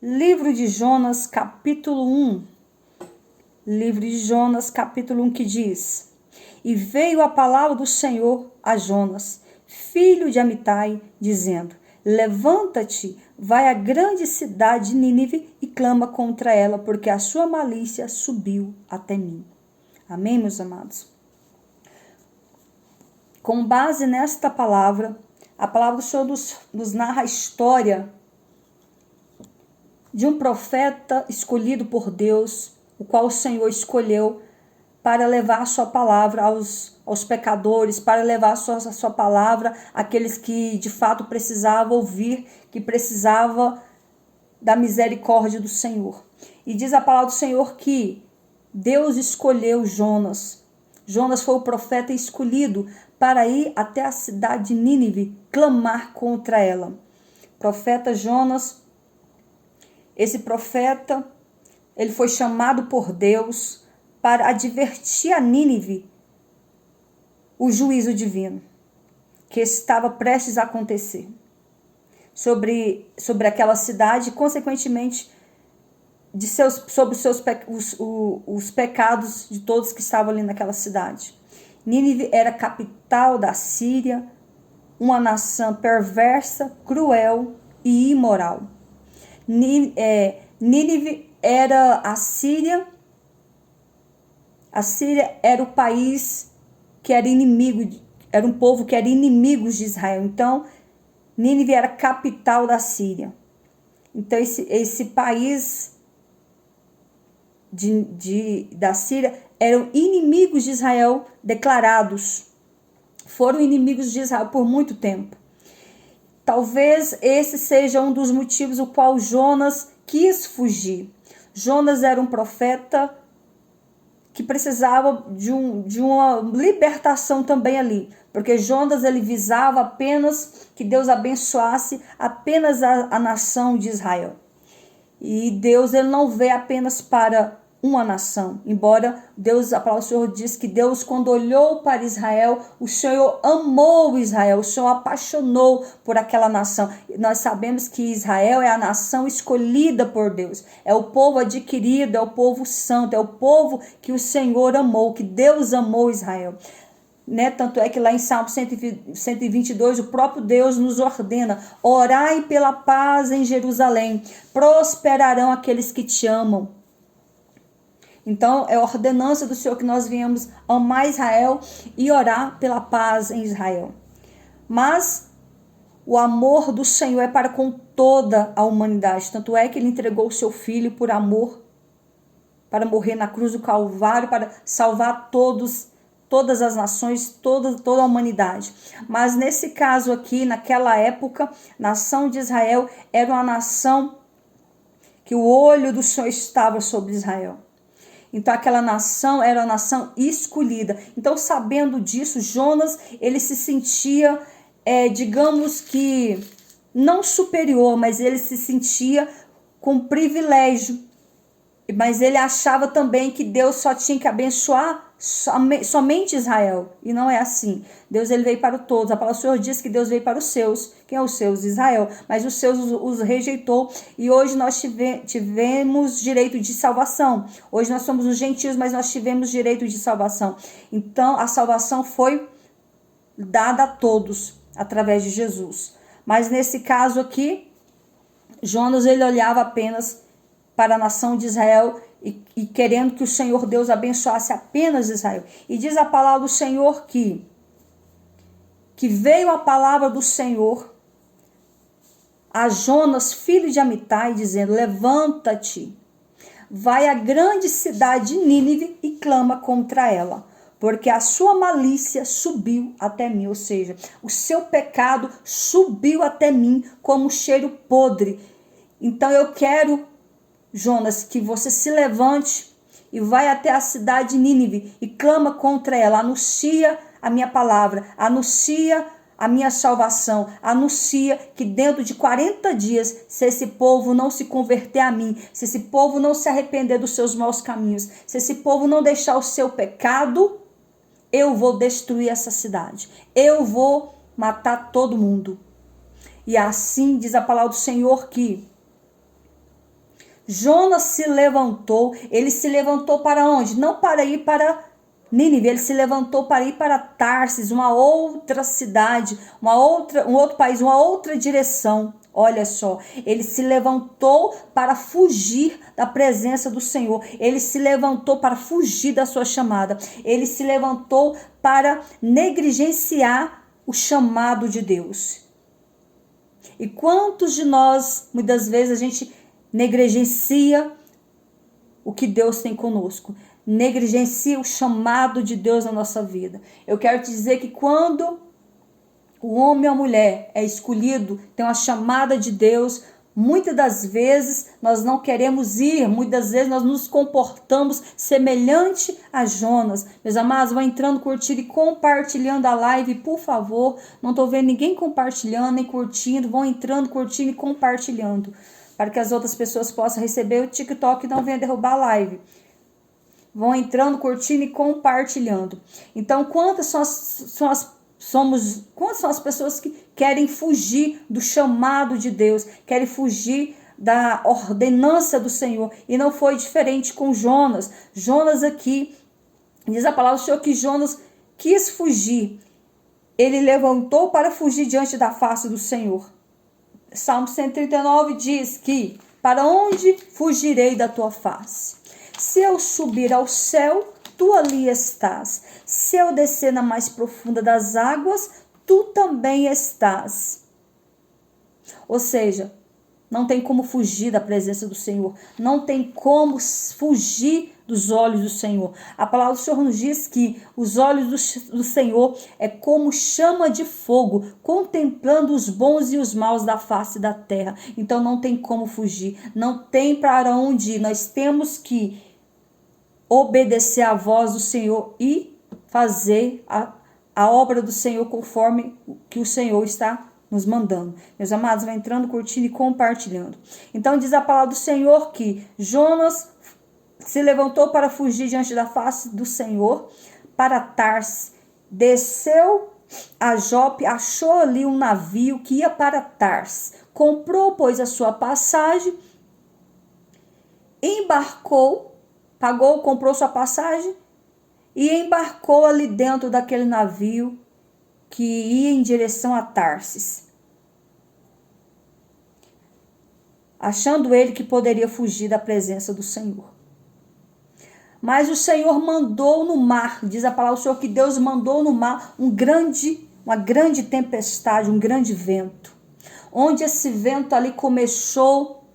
Livro de Jonas, capítulo 1. Livro de Jonas, capítulo 1, que diz: E veio a palavra do Senhor a Jonas, filho de Amitai, dizendo: Levanta-te, vai à grande cidade de Nínive e clama contra ela, porque a sua malícia subiu até mim. Amém, meus amados? Com base nesta palavra, a palavra do Senhor nos narra a história de um profeta escolhido por Deus, o qual o Senhor escolheu para levar a sua palavra aos pecadores, para levar a sua palavra àqueles que de fato precisavam ouvir, que precisavam da misericórdia do Senhor. E diz a palavra do Senhor que Deus escolheu Jonas. Jonas foi o profeta escolhido para ir até a cidade de Nínive, clamar contra ela. Profeta Jonas, esse profeta, ele foi chamado por Deus para advertir a Nínive o juízo divino que estava prestes a acontecer sobre aquela cidade, consequentemente sobre os pecados de todos que estavam ali naquela cidade. Nínive era a capital da Síria, uma nação perversa, cruel e imoral. Nínive era a Síria. A Síria era o país que era inimigo, era um povo que era inimigo de Israel. Então, Nínive era a capital da Síria. Então, esse país da Síria eram inimigos de Israel declarados. Foram inimigos de Israel por muito tempo. Talvez esse seja um dos motivos o qual Jonas quis fugir. Jonas era um profeta que precisava de uma libertação também ali, porque Jonas ele visava apenas que Deus abençoasse apenas a nação de Israel. E Deus ele não vê apenas para uma nação, embora Deus, a palavra do Senhor diz que Deus, quando olhou para Israel, o Senhor amou Israel, o Senhor apaixonou por aquela nação. Nós sabemos que Israel é a nação escolhida por Deus, é o povo adquirido, é o povo santo, é o povo que o Senhor amou, que Deus amou Israel. Tanto é que lá em Salmo 122, o próprio Deus nos ordena: orai pela paz em Jerusalém, prosperarão aqueles que te amam. Então, é a ordenança do Senhor que nós venhamos amar Israel e orar pela paz em Israel. Mas o amor do Senhor é para com toda a humanidade. Tanto é que ele entregou o seu filho por amor, para morrer na cruz do Calvário, para salvar todas as nações, toda a humanidade. Mas nesse caso aqui, naquela época, a nação de Israel era uma nação que o olho do Senhor estava sobre Israel. Então aquela nação era a nação escolhida. Então, sabendo disso, Jonas ele se sentia, digamos que não superior, mas ele se sentia com privilégio. Mas ele achava também que Deus só tinha que abençoar somente Israel. E não é assim. Deus ele veio para todos. A palavra do Senhor diz que Deus veio para os seus. Quem é os seus? Israel. Mas os seus os rejeitou. E hoje nós tivemos direito de salvação. Hoje nós somos os gentios, mas nós tivemos direito de salvação. Então a salvação foi dada a todos através de Jesus. Mas nesse caso aqui, Jonas ele olhava apenas para a nação de Israel e querendo que o Senhor Deus abençoasse apenas Israel. E diz a palavra do Senhor que veio a palavra do Senhor a Jonas, filho de Amitai, dizendo: levanta-te, vai à grande cidade de Nínive e clama contra ela, porque a sua malícia subiu até mim. Ou seja, o seu pecado subiu até mim como cheiro podre. Então eu quero, Jonas, que você se levante e vai até a cidade de Nínive e clama contra ela, anuncia a minha palavra, anuncia a minha salvação, anuncia que dentro de 40 dias, se esse povo não se converter a mim, se esse povo não se arrepender dos seus maus caminhos, se esse povo não deixar o seu pecado, eu vou destruir essa cidade, eu vou matar todo mundo. E assim diz a palavra do Senhor que Jonas se levantou. Ele se levantou para onde? Não para ir para Nínive, ele se levantou para ir para Tarsis, uma outra cidade, um outro país, uma outra direção. Olha só, ele se levantou para fugir da presença do Senhor. Ele se levantou para fugir da sua chamada. Ele se levantou para negligenciar o chamado de Deus. E quantos de nós, muitas vezes, a gente negligencia o que Deus tem conosco? Negligencia o chamado de Deus na nossa vida. Eu quero te dizer que quando o homem ou a mulher é escolhido, tem uma chamada de Deus, muitas das vezes nós não queremos ir, muitas vezes nós nos comportamos semelhante a Jonas. Meus amados, vão entrando, curtindo e compartilhando a live, por favor. Não estou vendo ninguém compartilhando nem curtindo. Vão entrando, curtindo e compartilhando, para que as outras pessoas possam receber o TikTok e não venha derrubar a live. Vão entrando, curtindo e compartilhando. Então, quantas são as pessoas que querem fugir do chamado de Deus, querem fugir da ordenança do Senhor? E não foi diferente com Jonas. Jonas aqui, diz a palavra do Senhor que Jonas quis fugir. Ele levantou para fugir diante da face do Senhor. Salmo 139 diz que: para onde fugirei da tua face? Se eu subir ao céu, tu ali estás. Se eu descer na mais profunda das águas, tu também estás. Ou seja, não tem como fugir da presença do Senhor. Não tem como fugir dos olhos do Senhor. A palavra do Senhor nos diz que os olhos do Senhor é como chama de fogo, contemplando os bons e os maus da face da terra. Então não tem como fugir. Não tem para onde ir. Nós temos que obedecer à voz do Senhor e fazer a obra do Senhor conforme o que o Senhor está nos mandando. Meus amados, vai entrando, curtindo e compartilhando. Então diz a palavra do Senhor que Jonas se levantou para fugir diante da face do Senhor para Tarsis. Desceu a Jope, achou ali um navio que ia para Tarsis. Comprou, pois, a sua passagem, embarcou, comprou sua passagem e embarcou ali dentro daquele navio que ia em direção a Tarsis, achando ele que poderia fugir da presença do Senhor. Mas o Senhor mandou no mar, diz a palavra do Senhor que Deus mandou no mar uma grande tempestade, um grande vento, onde esse vento ali começou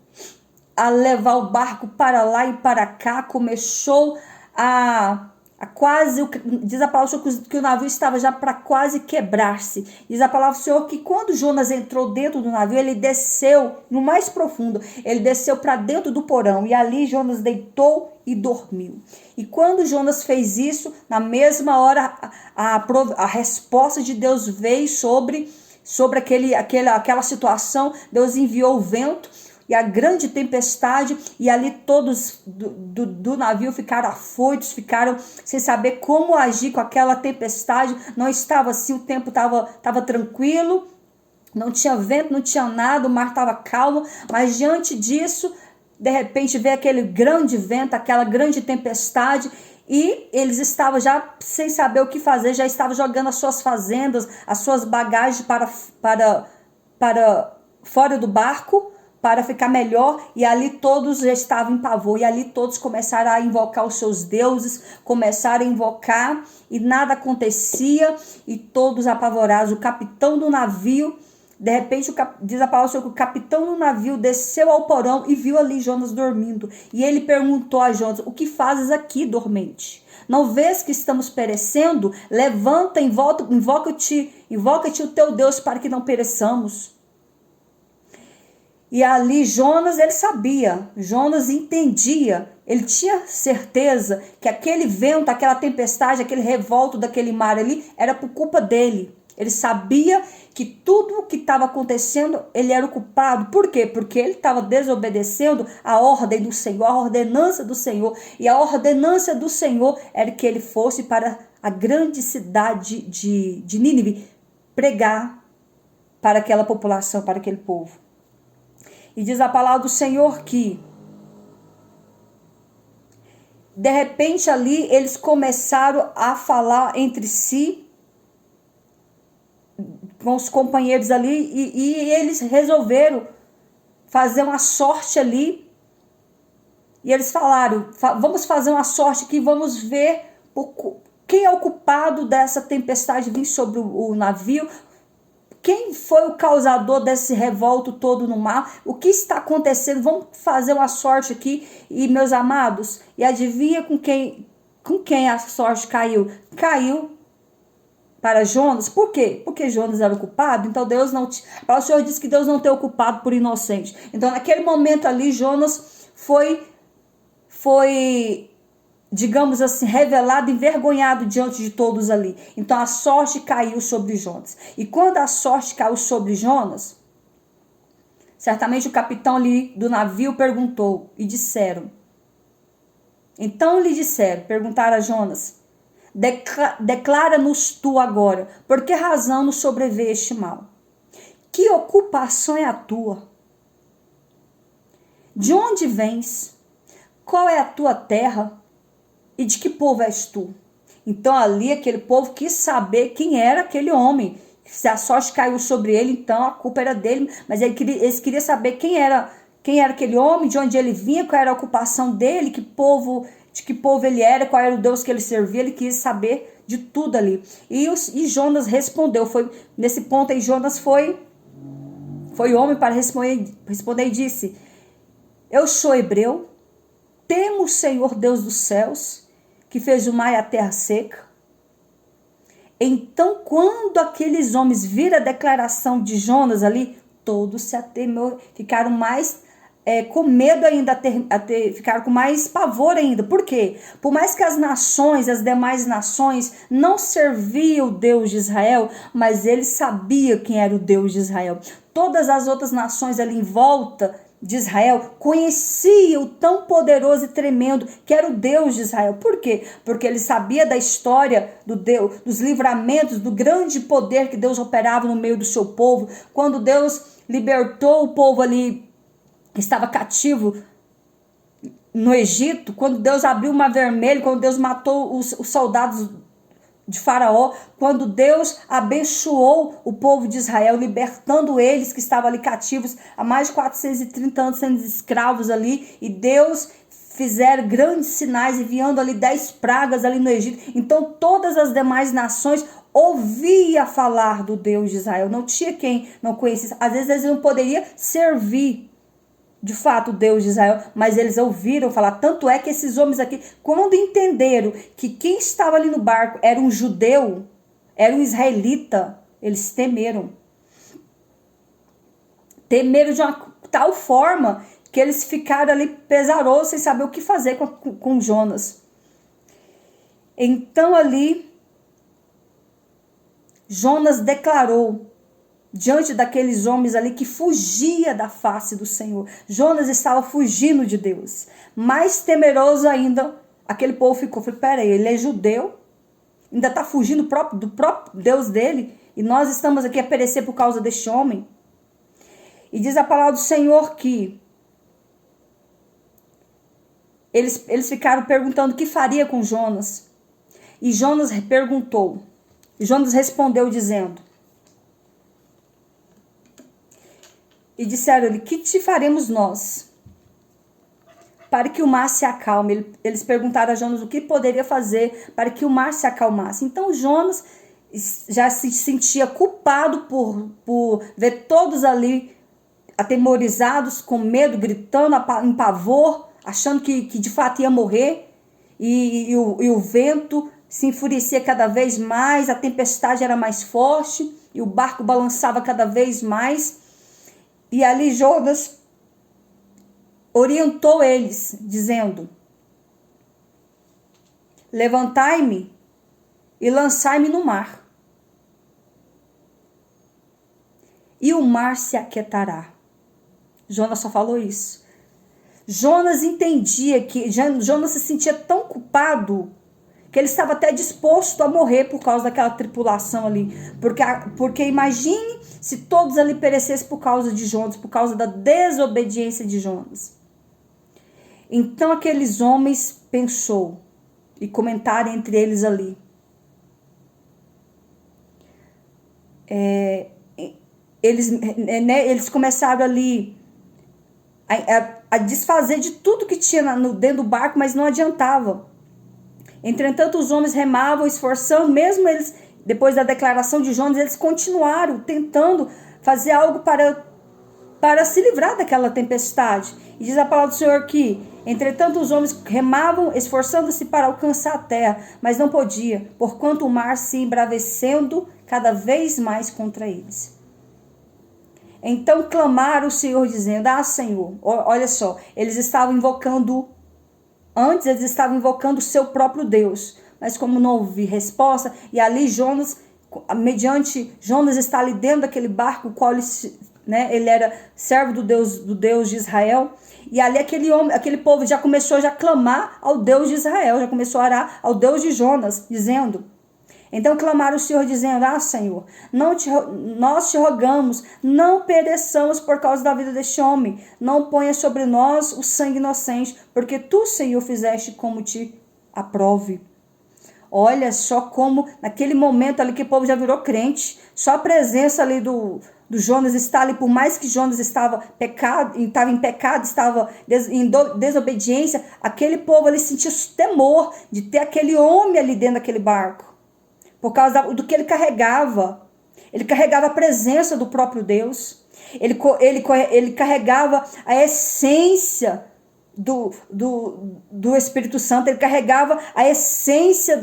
a levar o barco para lá e para cá, começou a quase, diz a palavra do Senhor que o navio estava já para quase quebrar-se. Diz a palavra do Senhor que quando Jonas entrou dentro do navio, ele desceu no mais profundo, ele desceu para dentro do porão e ali Jonas deitou e dormiu. E quando Jonas fez isso, na mesma hora a resposta de Deus veio sobre aquela situação. Deus enviou o vento e a grande tempestade, e ali todos do navio ficaram afoitos, ficaram sem saber como agir com aquela tempestade. Não estava assim, o tempo estava tranquilo, não tinha vento, não tinha nada, o mar estava calmo, mas diante disso, de repente veio aquele grande vento, aquela grande tempestade, e eles estavam já sem saber o que fazer, já estavam jogando as suas fazendas, as suas bagagens para fora do barco, para ficar melhor, e ali todos já estavam em pavor, e ali todos começaram a invocar os seus deuses, começaram a invocar, e nada acontecia, e todos apavorados. O capitão do navio, de repente, diz a palavra que o capitão do navio desceu ao porão e viu ali Jonas dormindo, e ele perguntou a Jonas: o que fazes aqui, dormente? Não vês que estamos perecendo? Levanta, invoca-te o teu Deus para que não pereçamos. E ali Jonas, ele sabia, Jonas entendia, ele tinha certeza que aquele vento, aquela tempestade, aquele revolto daquele mar ali, era por culpa dele. Ele sabia que tudo o que estava acontecendo, ele era o culpado. Por quê? Porque ele estava desobedecendo a ordem do Senhor, a ordenança do Senhor. E a ordenança do Senhor era que ele fosse para a grande cidade de Nínive pregar para aquela população, para aquele povo. E diz a palavra do Senhor que de repente ali eles começaram a falar entre si, com os companheiros ali, e eles resolveram fazer uma sorte ali. E eles falaram, vamos fazer uma sorte aqui, vamos ver quem é o culpado dessa tempestade vir sobre o navio. Quem foi o causador desse revolto todo no mar? O que está acontecendo? Vamos fazer uma sorte aqui. E meus amados, e adivinha com quem a sorte caiu? Caiu para Jonas. Por quê? Porque Jonas era o culpado. Então Deus não... O Senhor disse que Deus não tem o culpado por inocente. Então naquele momento ali, Jonas foi, digamos assim, revelado, envergonhado diante de todos ali. Então a sorte caiu sobre Jonas. E quando a sorte caiu sobre Jonas, certamente o capitão ali do navio perguntou e disseram. Então lhe disseram, perguntaram a Jonas: declara-nos tu agora, por que razão nos sobreveio este mal? Que ocupação é a tua? De onde vens? Qual é a tua terra? E de que povo és tu? Então ali aquele povo quis saber quem era aquele homem. Se a sorte caiu sobre ele, então a culpa era dele. Mas eles queriam saber quem era aquele homem, de onde ele vinha, qual era a ocupação dele, de que povo ele era, qual era o Deus que ele servia. Ele quis saber de tudo ali. E Jonas respondeu. Nesse ponto aí Jonas foi homem para responder e disse: eu sou hebreu, temo o Senhor Deus dos céus, que fez o mar e a terra seca. Então, quando aqueles homens viram a declaração de Jonas ali, todos se atemeram, ficaram mais com medo ainda, ficaram com mais pavor ainda. Por quê? Por mais que as demais nações não serviam o Deus de Israel, mas eles sabiam quem era o Deus de Israel. Todas as outras nações ali em volta de Israel conhecia o tão poderoso e tremendo que era o Deus de Israel. Por quê? Porque ele sabia da história dos livramentos, do grande poder que Deus operava no meio do seu povo. Quando Deus libertou o povo ali que estava cativo no Egito, quando Deus abriu o Mar Vermelho, quando Deus matou os soldados de Faraó, quando Deus abençoou o povo de Israel, libertando eles que estavam ali cativos há mais de 430 anos sendo escravos ali, e Deus fizeram grandes sinais, enviando ali 10 pragas ali no Egito. Então todas as demais nações ouviam falar do Deus de Israel. Não tinha quem não conhecesse. Às vezes eles não poderiam servir de fato o Deus de Israel, mas eles ouviram falar. Tanto é que esses homens aqui, quando entenderam que quem estava ali no barco era um judeu, era um israelita, eles temeram. Temeram de uma tal forma que eles ficaram ali pesarosos, sem saber o que fazer com Jonas. Então ali, Jonas declarou diante daqueles homens ali que fugia da face do Senhor. Jonas estava fugindo de Deus. Mais temeroso ainda, aquele povo ficou. Falei, peraí, ele é judeu? Ainda está fugindo do próprio Deus dele? E nós estamos aqui a perecer por causa deste homem? E diz a palavra do Senhor que eles ficaram perguntando o que faria com Jonas. E Jonas perguntou. E Jonas respondeu dizendo: e disseram-lhe, que te faremos nós para que o mar se acalme? Eles perguntaram a Jonas o que poderia fazer para que o mar se acalmasse. Então Jonas já se sentia culpado por ver todos ali atemorizados, com medo, gritando em pavor, achando que de fato ia morrer. E o vento se enfurecia cada vez mais, a tempestade era mais forte e o barco balançava cada vez mais. E ali Jonas orientou eles, dizendo: levantai-me e lançai-me no mar, e o mar se aquietará. Jonas só falou isso. Jonas entendia que Jonas se sentia tão culpado que ele estava até disposto a morrer por causa daquela tripulação ali. Porque imagine se todos ali perecessem por causa de Jonas, por causa da desobediência de Jonas. Então aqueles homens pensou e comentaram entre eles ali. Eles começaram ali a desfazer de tudo que tinha dentro do barco, mas não adiantava. Entretanto, os homens remavam, esforçando, mesmo eles, depois da declaração de Jonas, eles continuaram tentando fazer algo para se livrar daquela tempestade. E diz a palavra do Senhor que, entretanto, os homens remavam, esforçando-se para alcançar a terra, mas não podia, porquanto o mar se embravecendo cada vez mais contra eles. Então clamaram o Senhor, dizendo: Senhor, olha só, eles estavam invocando o seu próprio Deus, mas como não houve resposta, e ali Jonas está ali dentro daquele barco, o qual ele era servo do Deus de Israel, e ali aquele povo já começou a clamar ao Deus de Israel, já começou a orar ao Deus de Jonas, dizendo... Então clamaram o Senhor, dizendo: Senhor, nós te rogamos, não pereçamos por causa da vida deste homem. Não ponha sobre nós o sangue inocente, porque tu, Senhor, fizeste como te aprove. Olha só como, naquele momento ali que o povo já virou crente, só a presença ali do Jonas está ali, por mais que Jonas estava em pecado, estava em desobediência, aquele povo ali sentia temor de ter aquele homem ali dentro daquele barco. Por causa do que ele carregava. Ele carregava a presença do próprio Deus. Ele carregava a essência do Espírito Santo. Ele carregava a essência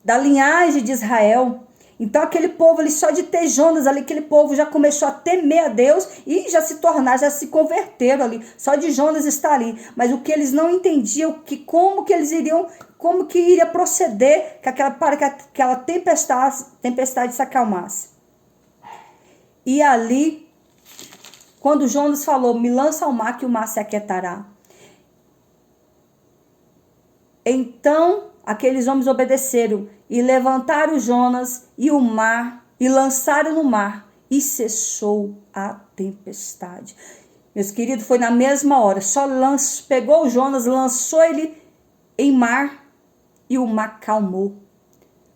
da linhagem de Israel. Então aquele povo ali, só de ter Jonas ali, aquele povo já começou a temer a Deus e já se converteram ali, só de Jonas estar ali. Mas o que eles não entendiam, como que iria proceder para que aquela tempestade se acalmasse. E ali, quando Jonas falou: me lança ao mar que o mar se aquietará. Então aqueles homens obedeceram e levantaram Jonas e o mar e lançaram no mar e cessou a tempestade. Meus queridos, foi na mesma hora, pegou o Jonas, lançou ele em mar e o mar calmou.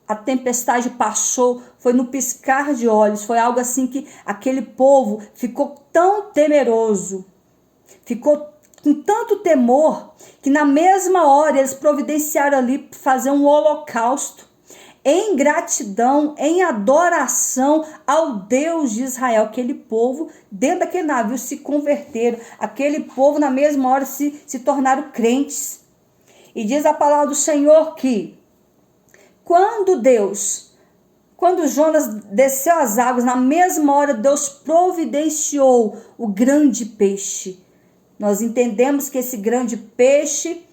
A tempestade passou, foi no piscar de olhos, foi algo assim que aquele povo ficou tão temeroso, ficou com tanto temor, que na mesma hora eles providenciaram ali fazer um holocausto, em gratidão, em adoração ao Deus de Israel. Aquele povo, dentro daquele navio, se converteram. Aquele povo, na mesma hora, se tornaram crentes. E diz a palavra do Senhor que, quando Jonas desceu às águas, na mesma hora, Deus providenciou o grande peixe. Nós entendemos que esse grande peixe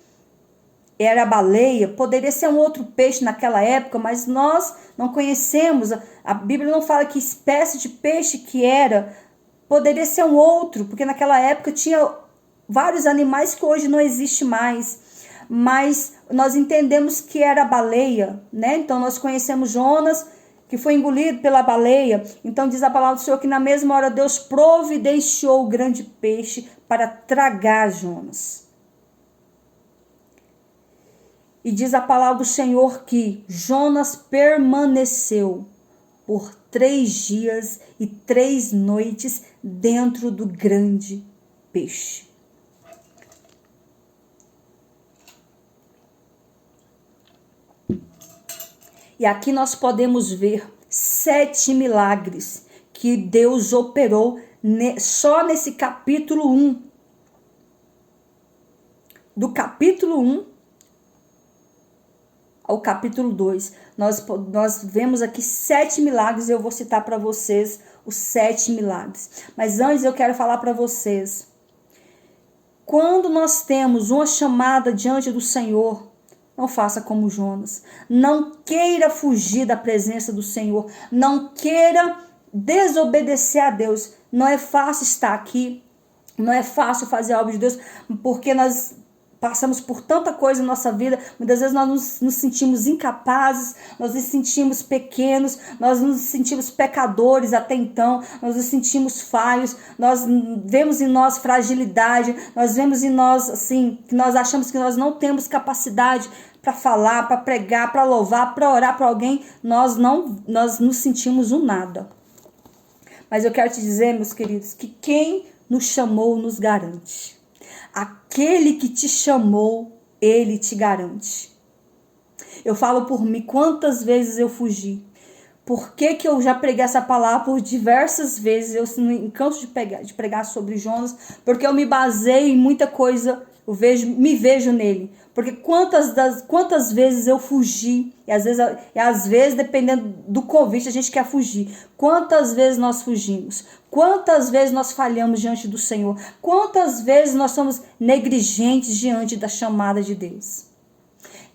era a baleia, poderia ser um outro peixe naquela época, mas nós não conhecemos, a Bíblia não fala que espécie de peixe que era, poderia ser um outro, porque naquela época tinha vários animais que hoje não existem mais, mas nós entendemos que era a baleia, né? Então nós conhecemos Jonas, que foi engolido pela baleia. Então diz a palavra do Senhor que na mesma hora Deus providenciou o grande peixe para tragar Jonas. E diz a palavra do Senhor que Jonas permaneceu por 3 dias e 3 noites dentro do grande peixe. E aqui nós podemos ver 7 milagres que Deus operou só nesse capítulo 1. Do capítulo 1 ao capítulo 2, nós vemos aqui 7 milagres, eu vou citar para vocês os 7 milagres. Mas antes eu quero falar para vocês, quando nós temos uma chamada diante do Senhor, não faça como Jonas, não queira fugir da presença do Senhor, não queira desobedecer a Deus. Não é fácil estar aqui, não é fácil fazer a obra de Deus, porque passamos por tanta coisa na nossa vida, muitas vezes nós nos sentimos incapazes, nós nos sentimos pequenos, nós nos sentimos pecadores até então, nós nos sentimos falhos, nós vemos em nós fragilidade, nós vemos em nós, assim, que nós achamos que nós não temos capacidade para falar, para pregar, para louvar, para orar para alguém, nós nos sentimos um nada. Mas eu quero te dizer, meus queridos, que quem nos chamou nos garante. Aquele que te chamou, ele te garante. Eu falo por mim, quantas vezes eu fugi. Por que eu já preguei essa palavra por diversas vezes? Eu não canso de pregar sobre Jonas, porque eu me baseio em muita coisa, me vejo nele. Porque quantas vezes eu fugi, e às vezes, dependendo do convite, a gente quer fugir. Quantas vezes nós fugimos? Quantas vezes nós falhamos diante do Senhor? Quantas vezes nós somos negligentes diante da chamada de Deus?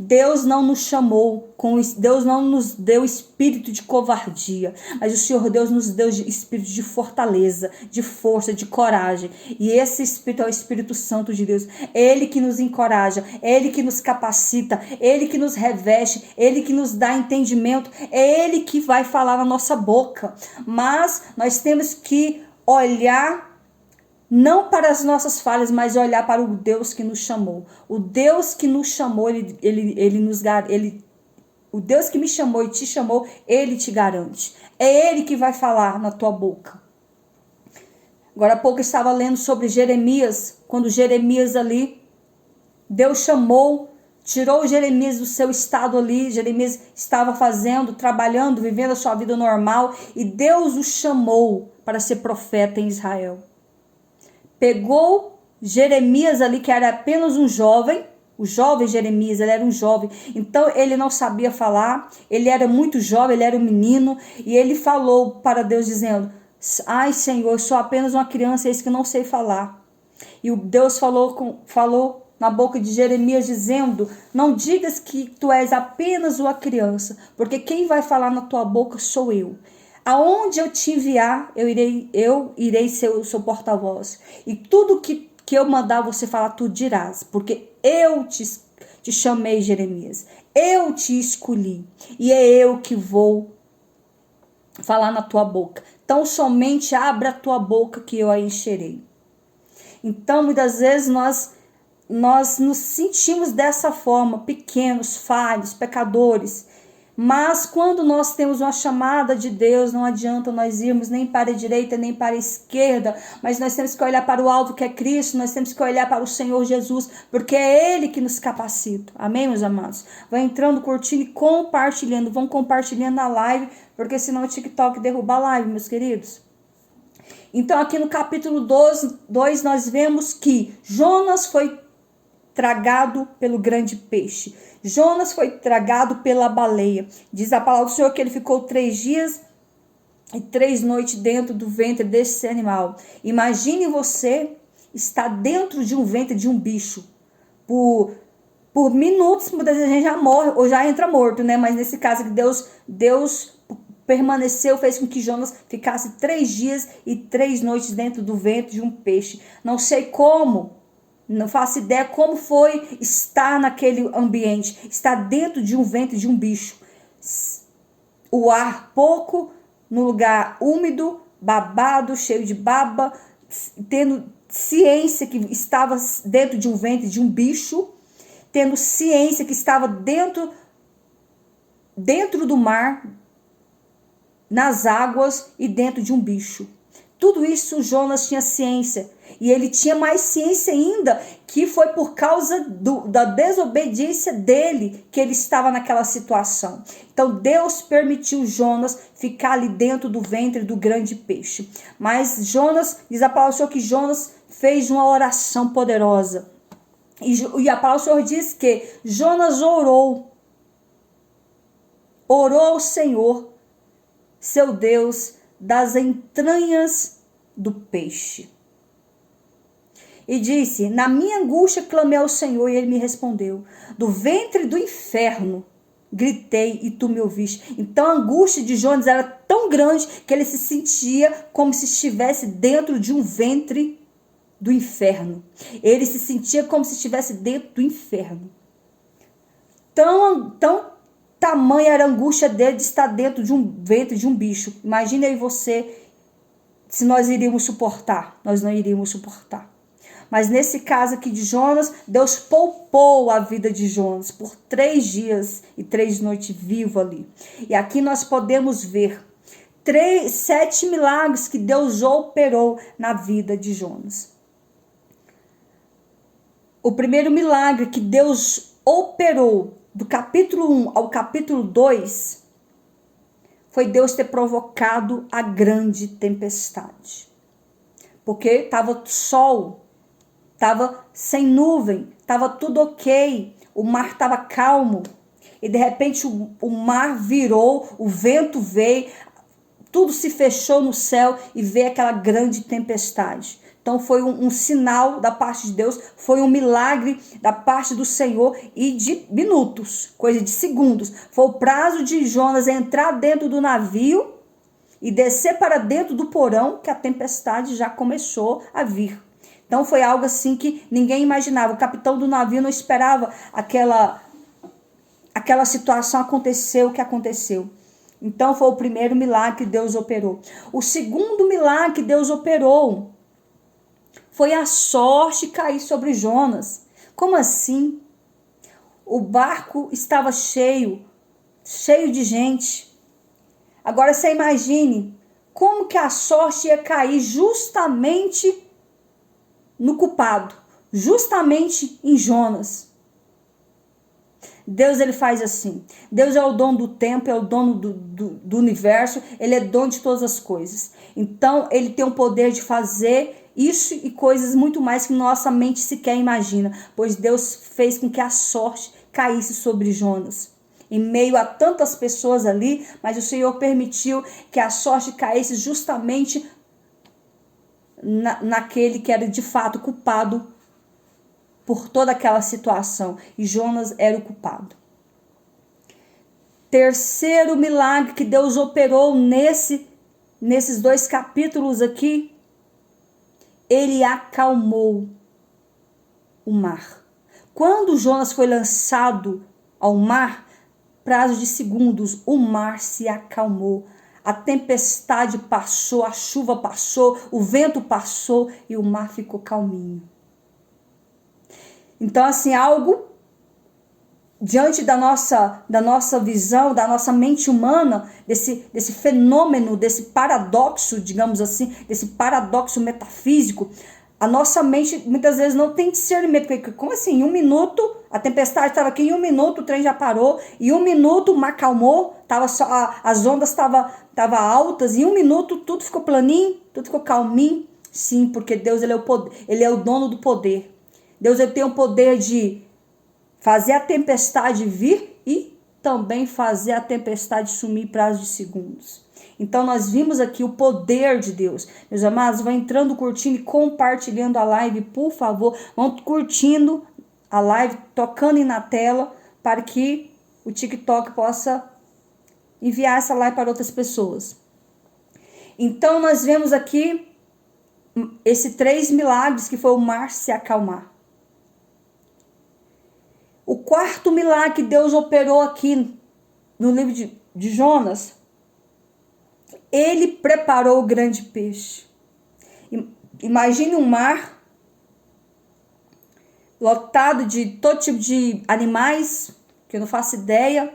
Deus não nos chamou, Deus não nos deu espírito de covardia, mas o Senhor Deus nos deu espírito de fortaleza, de força, de coragem. E esse espírito é o Espírito Santo de Deus. É Ele que nos encoraja, é Ele que nos capacita, é Ele que nos reveste, é Ele que nos dá entendimento, é Ele que vai falar na nossa boca. Mas nós temos que olhar não para as nossas falhas, mas olhar para o Deus que nos chamou. O Deus que nos chamou, o Deus que me chamou e te chamou, Ele te garante. É Ele que vai falar na tua boca. Agora há pouco eu estava lendo sobre Jeremias, quando Jeremias ali, Deus chamou, tirou Jeremias do seu estado ali, Jeremias estava trabalhando, vivendo a sua vida normal, e Deus o chamou para ser profeta em Israel. Pegou Jeremias ali, que era apenas um jovem, o jovem Jeremias, ele era um jovem, então ele não sabia falar, ele era muito jovem, ele era um menino, e ele falou para Deus dizendo, ai Senhor, eu sou apenas uma criança, é isso que eu não sei falar. E Deus falou na boca de Jeremias dizendo, não digas que tu és apenas uma criança, porque quem vai falar na tua boca sou eu. Aonde eu te enviar, eu irei ser o seu porta-voz. E tudo que eu mandar você falar, tu dirás. Porque eu te chamei, Jeremias. Eu te escolhi. E é eu que vou falar na tua boca. Então, somente abra a tua boca que eu a encherei. Então, muitas vezes, nós nos sentimos dessa forma, pequenos, falhos, pecadores. Mas quando nós temos uma chamada de Deus, não adianta nós irmos nem para a direita, nem para a esquerda, mas nós temos que olhar para o alto que é Cristo, nós temos que olhar para o Senhor Jesus, porque é Ele que nos capacita. Amém, meus amados? Vai entrando, curtindo e compartilhando, vão compartilhando na live, porque senão o TikTok derruba a live, meus queridos. Então aqui no capítulo 2 nós vemos que Jonas foi tragado pelo grande peixe. Jonas foi tragado pela baleia. Diz a palavra do Senhor que ele ficou 3 dias e 3 noites dentro do ventre desse animal. Imagine você estar dentro de um ventre de um bicho. Por minutos, muitas vezes a gente já morre ou já entra morto, né? Mas nesse caso que Deus permaneceu, fez com que Jonas ficasse 3 dias e 3 noites dentro do ventre de um peixe. Não sei como. Não faço ideia como foi estar naquele ambiente, estar dentro de um ventre de um bicho. O ar pouco, no lugar úmido, babado, cheio de baba, tendo ciência que estava dentro de um ventre de um bicho, tendo ciência que estava dentro do mar, nas águas e dentro de um bicho. Tudo isso Jonas tinha ciência. E ele tinha mais ciência ainda, que foi por causa da desobediência dele que ele estava naquela situação. Então Deus permitiu Jonas ficar ali dentro do ventre do grande peixe. Mas Jonas, diz a palavra do Senhor que Jonas fez uma oração poderosa. E a palavra do Senhor diz que Jonas orou ao Senhor, seu Deus, das entranhas do peixe. E disse, na minha angústia clamei ao Senhor e ele me respondeu. Do ventre do inferno gritei e tu me ouviste. Então a angústia de Jonas era tão grande que ele se sentia como se estivesse dentro de um ventre do inferno. Ele se sentia como se estivesse dentro do inferno. Tão tamanha era a angústia dele de estar dentro de um ventre de um bicho. Imagina aí você, se nós iríamos suportar. Nós não iríamos suportar. Mas nesse caso aqui de Jonas, Deus poupou a vida de Jonas por 3 dias e 3 noites vivo ali. E aqui nós podemos ver 7 milagres que Deus operou na vida de Jonas. O primeiro milagre que Deus operou do capítulo 1 ao capítulo 2 foi Deus ter provocado a grande tempestade. Porque estava sol, estava sem nuvem, estava tudo ok, o mar estava calmo. E de repente o mar virou, o vento veio, tudo se fechou no céu e veio aquela grande tempestade. Então foi um sinal da parte de Deus, foi um milagre da parte do Senhor e de minutos, coisa de segundos. Foi o prazo de Jonas entrar dentro do navio e descer para dentro do porão que a tempestade já começou a vir. Então foi algo assim que ninguém imaginava. O capitão do navio não esperava aquela situação acontecer, o que aconteceu. Então foi o primeiro milagre que Deus operou. O segundo milagre que Deus operou foi a sorte cair sobre Jonas. Como assim? O barco estava cheio de gente. Agora você imagine como que a sorte ia cair justamente no culpado, justamente em Jonas. Deus, ele faz assim. Deus é o dono do tempo, é o dono do universo, ele é dono de todas as coisas. Então, ele tem o poder de fazer isso e coisas muito mais que nossa mente sequer imagina, pois Deus fez com que a sorte caísse sobre Jonas. Em meio a tantas pessoas ali, mas o Senhor permitiu que a sorte caísse justamente naquele que era de fato culpado por toda aquela situação. E Jonas era o culpado. Terceiro milagre que Deus operou nesses 2 capítulos aqui, ele acalmou o mar. Quando Jonas foi lançado ao mar, prazo de segundos, o mar se acalmou. A tempestade passou, a chuva passou, o vento passou e o mar ficou calminho. Então, assim, algo diante da nossa visão, da nossa mente humana, desse fenômeno, desse paradoxo, digamos assim, desse paradoxo metafísico, a nossa mente muitas vezes não tem discernimento. Como assim? Em 1 minuto, a tempestade estava aqui, em 1 minuto o trem já parou, em 1 minuto o mar calmou, as ondas estavam altas, em 1 minuto tudo ficou planinho, tudo ficou calminho. Sim, porque Deus, ele é o dono do poder. Deus, ele tem o poder de fazer a tempestade vir e também fazer a tempestade sumir em prazo de segundos. Então nós vimos aqui o poder de Deus. Meus amados, vão entrando, curtindo e compartilhando a live, por favor. Vão curtindo a live, tocando na tela, para que o TikTok possa enviar essa live para outras pessoas. Então nós vemos aqui esses 3 milagres que foi o mar se acalmar. O quarto milagre que Deus operou aqui no livro de Jonas, ele preparou o grande peixe. Imagine um mar lotado de todo tipo de animais, que eu não faço ideia,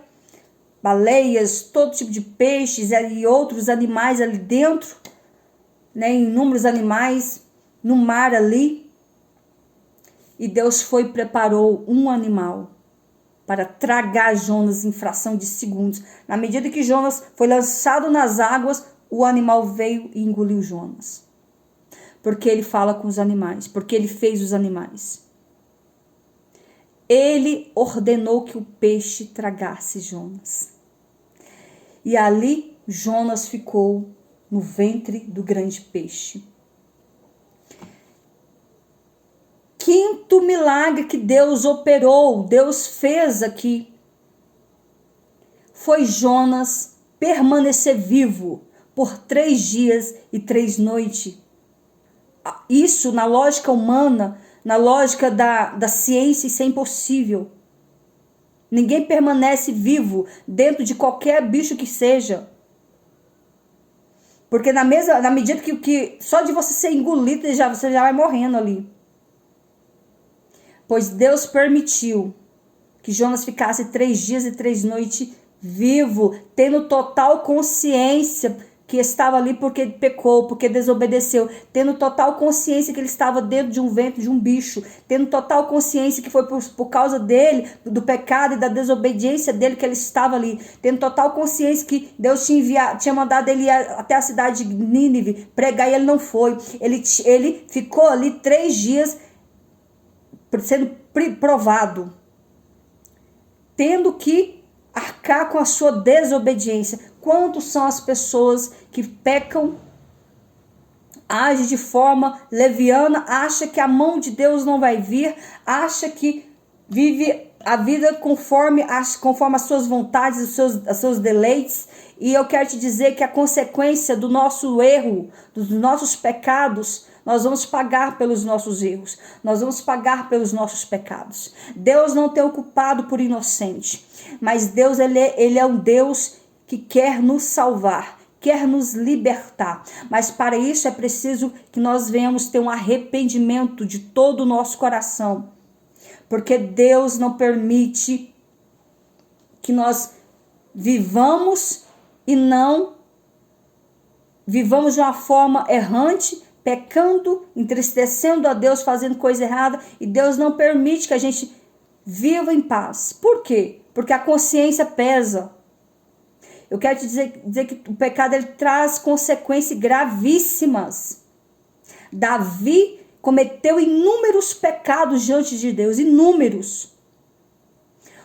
baleias, todo tipo de peixes e outros animais ali dentro, né, inúmeros animais no mar ali. E Deus preparou um animal para tragar Jonas em fração de segundos. Na medida que Jonas foi lançado nas águas, o animal veio e engoliu Jonas. Porque ele fala com os animais, porque ele fez os animais. Ele ordenou que o peixe tragasse Jonas. E ali Jonas ficou no ventre do grande peixe. Quinto milagre que Deus operou, Deus fez aqui, foi Jonas permanecer vivo por 3 dias e 3 noites isso na lógica humana, na lógica da ciência, isso é impossível. Ninguém permanece vivo dentro de qualquer bicho que seja. Porque na medida que só de você ser engolido, você já vai morrendo ali. Pois Deus permitiu que Jonas ficasse 3 dias e 3 noites vivo, tendo total consciência que estava ali porque pecou, porque desobedeceu, tendo total consciência que ele estava dentro de um ventre de um bicho, tendo total consciência que foi por causa dele, do pecado e da desobediência dele que ele estava ali, tendo total consciência que Deus tinha mandado ele ir até a cidade de Nínive pregar e ele não foi. Ele ficou ali 3 dias sendo provado, tendo que arcar com a sua desobediência. Quantos são as pessoas que pecam, agem de forma leviana, acha que a mão de Deus não vai vir, acha que vive a vida conforme as suas vontades, os seus deleites. E eu quero te dizer que a consequência do nosso erro, dos nossos pecados, nós vamos pagar pelos nossos erros. Nós vamos pagar pelos nossos pecados. Deus não tem o culpado por inocente. Mas Deus, ele é um Deus que quer nos salvar, quer nos libertar. Mas para isso é preciso que nós venhamos ter um arrependimento de todo o nosso coração. Porque Deus não permite que nós vivamos e não vivamos de uma forma errante, pecando, entristecendo a Deus, fazendo coisa errada, e Deus não permite que a gente viva em paz. Por quê? Porque a consciência pesa. Eu quero te dizer que o pecado ele traz consequências gravíssimas. Davi cometeu inúmeros pecados diante de Deus, inúmeros.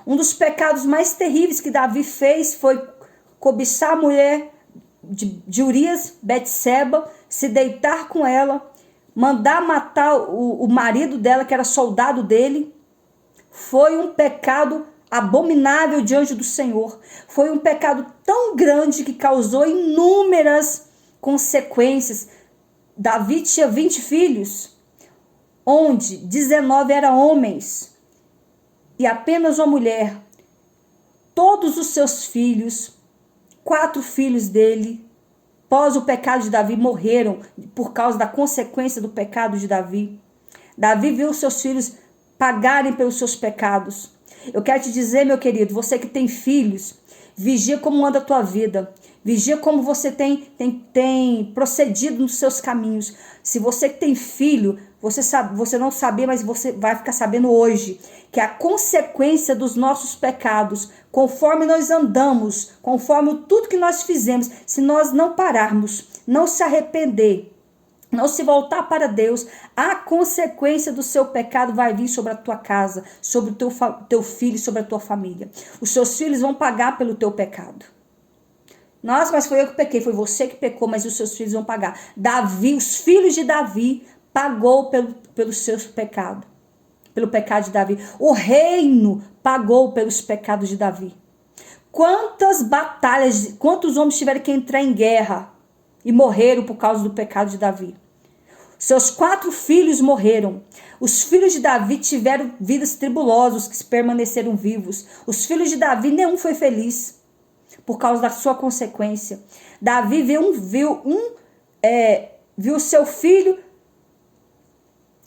Um dos pecados mais terríveis que Davi fez foi cobiçar a mulher de Urias, Betseba, se deitar com ela, mandar matar o marido dela, que era soldado dele. Foi um pecado abominável diante do Senhor. Foi um pecado tão grande que causou inúmeras consequências. Davi tinha 20 filhos, onde 19 eram homens e apenas uma mulher. Todos os seus filhos, 4 filhos dele, após o pecado de Davi, morreram por causa da consequência do pecado de Davi. Davi viu seus filhos pagarem pelos seus pecados. Eu quero te dizer, meu querido, você que tem filhos, vigia como anda a tua vida. Vigia como você tem procedido nos seus caminhos. Se você que tem filho, você não sabia, mas você vai ficar sabendo hoje que a consequência dos nossos pecados, conforme nós andamos, conforme tudo que nós fizemos, se nós não pararmos, não se arrepender, não se voltar para Deus, a consequência do seu pecado vai vir sobre a tua casa, sobre o teu filho, sobre a tua família. Os seus filhos vão pagar pelo teu pecado. Nossa, mas foi eu que pequei, foi você que pecou, mas os seus filhos vão pagar. Davi, os filhos de Davi, pagou pelo seu pecado, pelo pecado de Davi. O reino pagou pelos pecados de Davi. Quantas batalhas, quantos homens tiveram que entrar em guerra e morreram por causa do pecado de Davi? Seus 4 filhos morreram. Os filhos de Davi tiveram vidas tribulosas, que permaneceram vivos. Os filhos de Davi, nenhum foi feliz por causa da sua consequência. Davi viu seu filho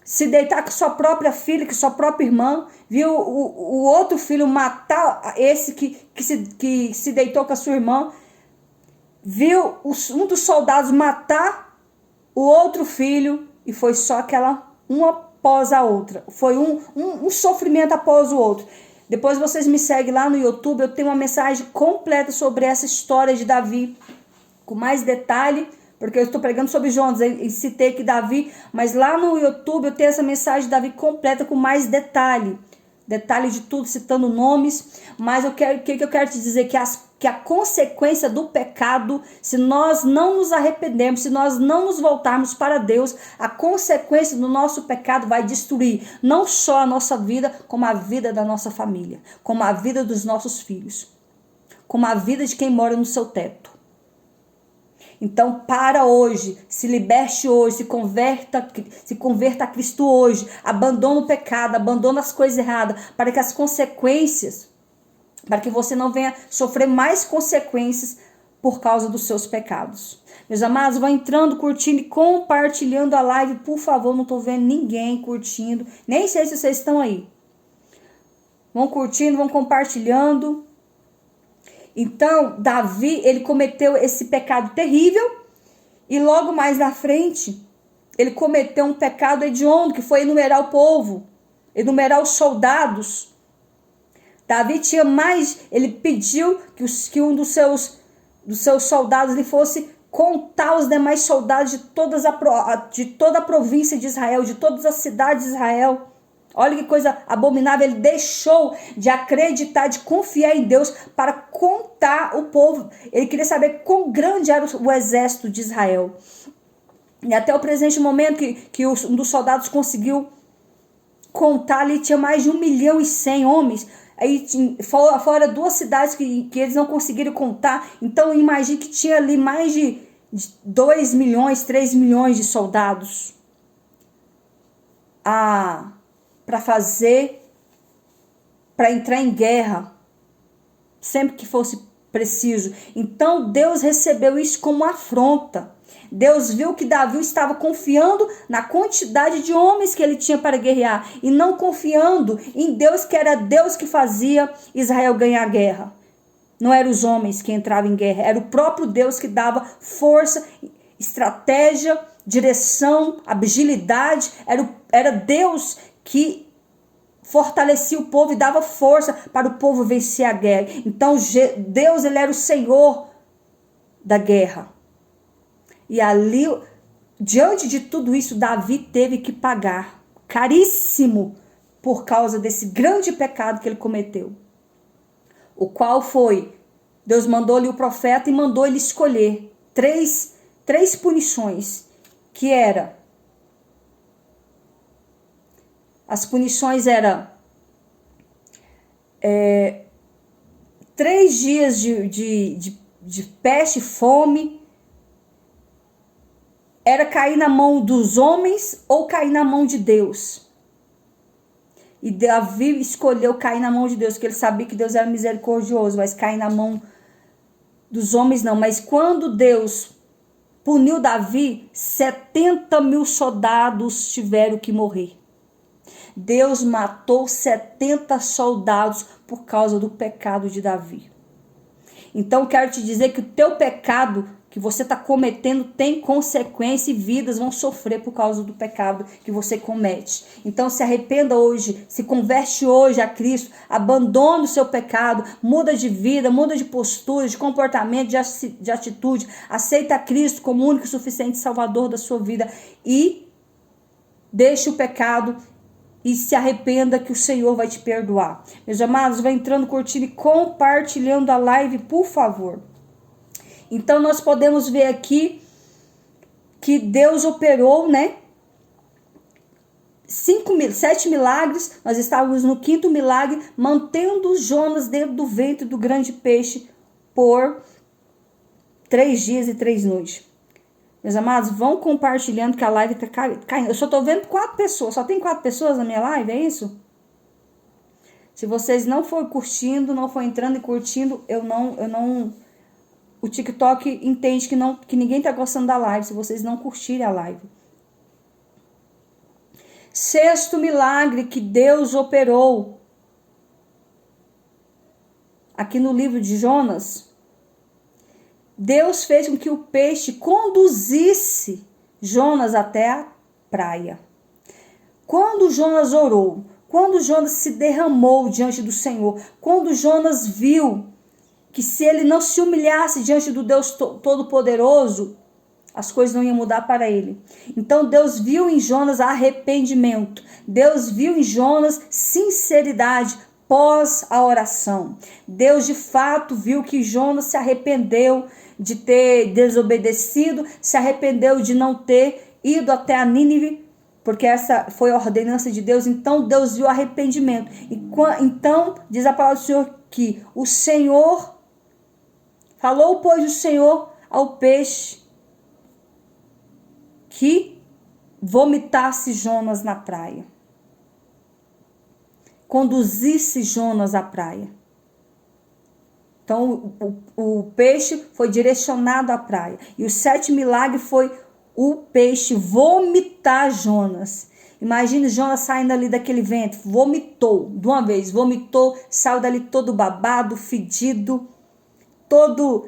se deitar com sua própria filha, com sua própria irmã, viu o outro filho matar esse que se deitou com a sua irmã, viu um dos soldados matar o outro filho, e foi só aquela uma após a outra. Foi um sofrimento após o outro. Depois vocês me seguem lá no YouTube, eu tenho uma mensagem completa sobre essa história de Davi, com mais detalhe, porque eu estou pregando sobre Jonas, e citei aqui Davi, mas lá no YouTube eu tenho essa mensagem de Davi completa com mais detalhe de tudo, citando nomes, mas o que eu quero te dizer? Que a consequência do pecado, se nós não nos arrependermos, se nós não nos voltarmos para Deus, a consequência do nosso pecado vai destruir não só a nossa vida, como a vida da nossa família, como a vida dos nossos filhos, como a vida de quem mora no seu teto. Então para hoje, se liberte hoje, se converta a Cristo hoje, abandona o pecado, abandona as coisas erradas, para que as consequências, para que você não venha sofrer mais consequências por causa dos seus pecados. Meus amados, vão entrando, curtindo e compartilhando a live, por favor. Não estou vendo ninguém curtindo, nem sei se vocês estão aí. Vão curtindo, vão compartilhando. Então, Davi, ele cometeu esse pecado terrível. E logo mais na frente, ele cometeu um pecado hediondo, que foi enumerar o povo, enumerar os soldados. Davi tinha mais, ele pediu que um dos seus soldados ele fosse contar os demais soldados de toda a província de Israel, de todas as cidades de Israel. Olha que coisa abominável, ele deixou de acreditar, de confiar em Deus para contar o povo. Ele queria saber quão grande era o exército de Israel. E até o presente momento que um dos soldados conseguiu contar, ali tinha mais de 1.100.000 homens. Aí fora 2 cidades que eles não conseguiram contar. Então imagine que tinha ali mais de 2 milhões, 3 milhões de soldados para entrar em guerra, sempre que fosse preciso. Então Deus recebeu isso como afronta. Deus viu que Davi estava confiando na quantidade de homens que ele tinha para guerrear e não confiando em Deus, que era Deus que fazia Israel ganhar a guerra. Não eram os homens que entravam em guerra, era o próprio Deus que dava força, estratégia, direção, agilidade. Era Deus que fortalecia o povo e dava força para o povo vencer a guerra. Então Deus, ele era o Senhor da guerra. E ali, diante de tudo isso, Davi teve que pagar caríssimo por causa desse grande pecado que ele cometeu. O qual foi, Deus mandou-lhe o profeta e mandou ele escolher três punições, que era, as punições eram 3 dias de peste, fome, era cair na mão dos homens ou cair na mão de Deus. E Davi escolheu cair na mão de Deus, porque ele sabia que Deus era misericordioso, mas cair na mão dos homens não. Mas quando Deus puniu Davi, 70.000 soldados tiveram que morrer. Deus matou 70 soldados por causa do pecado de Davi. Então quero te dizer que o teu pecado que você está cometendo tem consequência e vidas vão sofrer por causa do pecado que você comete. Então se arrependa hoje, se converte hoje a Cristo, abandone o seu pecado, muda de vida, muda de postura, de comportamento, de atitude, aceita Cristo como único e suficiente Salvador da sua vida e deixe o pecado e se arrependa, que o Senhor vai te perdoar. Meus amados, vai entrando, curtindo e compartilhando a live, por favor. Então nós podemos ver aqui que Deus operou, 7 milagres. Nós estávamos no 5º milagre, mantendo Jonas dentro do ventre do grande peixe por 3 dias e 3 noites. Meus amados, vão compartilhando que a live está caindo. Eu só estou vendo 4 pessoas. Só tem 4 pessoas na minha live, é isso? Se vocês não forem curtindo, não forem entrando e curtindo, eu não... O TikTok entende que ninguém está gostando da live, se vocês não curtirem a live. 6º milagre que Deus operou aqui no livro de Jonas. Deus fez com que o peixe conduzisse Jonas até a praia. Quando Jonas orou, quando Jonas se derramou diante do Senhor, quando Jonas viu que se ele não se humilhasse diante do Deus Todo-Poderoso, as coisas não iam mudar para ele. Então Deus viu em Jonas arrependimento. Deus viu em Jonas sinceridade pós a oração. Deus de fato viu que Jonas se arrependeu de ter desobedecido, se arrependeu de não ter ido até a Nínive, porque essa foi a ordenança de Deus. Então Deus viu arrependimento. Então diz a palavra do Senhor que o Senhor... Falou, pois, o Senhor ao peixe que vomitasse Jonas na praia. Conduzisse Jonas à praia. Então, o peixe foi direcionado à praia. E o 7º milagre foi o peixe vomitar Jonas. Imagine Jonas saindo ali daquele vento. Vomitou, de uma vez. Vomitou, saiu dali todo babado, fedido, todo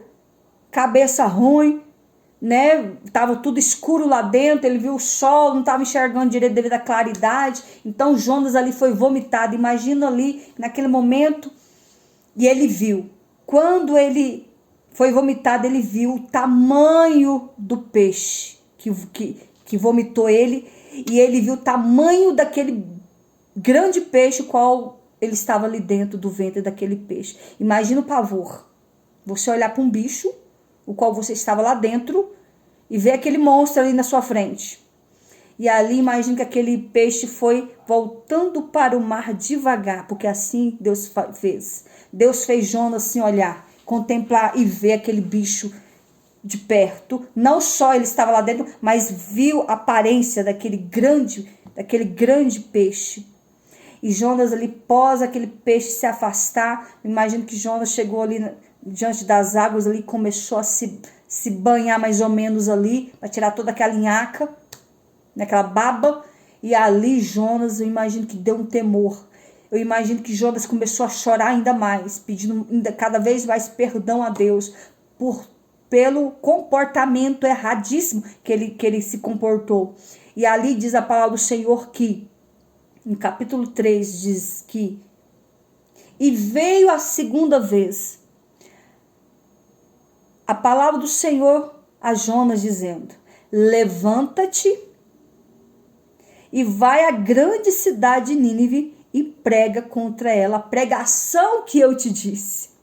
cabeça ruim, né? Tava tudo escuro lá dentro. Ele viu o sol, não estava enxergando direito devido à claridade. Então, Jonas ali foi vomitado. Imagina ali, naquele momento, e ele viu. Quando ele foi vomitado, ele viu o tamanho do peixe que vomitou ele. E ele viu o tamanho daquele grande peixe, qual ele estava ali dentro do ventre daquele peixe. Imagina o pavor. Você olhar para um bicho, o qual você estava lá dentro, e ver aquele monstro ali na sua frente. E ali, imagina que aquele peixe foi voltando para o mar devagar, porque assim Deus fez. Deus fez Jonas assim olhar, contemplar e ver aquele bicho de perto. Não só ele estava lá dentro, mas viu a aparência daquele grande peixe. E Jonas ali, pós aquele peixe se afastar, imagino que Jonas chegou ali diante das águas ali, começou a se banhar mais ou menos ali, para tirar toda aquela nhaca, naquela baba. E ali Jonas, eu imagino que deu um temor. Eu imagino que Jonas começou a chorar ainda mais, pedindo cada vez mais perdão a Deus pelo comportamento erradíssimo que ele se comportou. E ali diz a palavra do Senhor que, em capítulo 3, diz que, e veio a segunda vez a palavra do Senhor a Jonas dizendo, levanta-te e vai à grande cidade de Nínive e prega contra ela a pregação que eu te disse.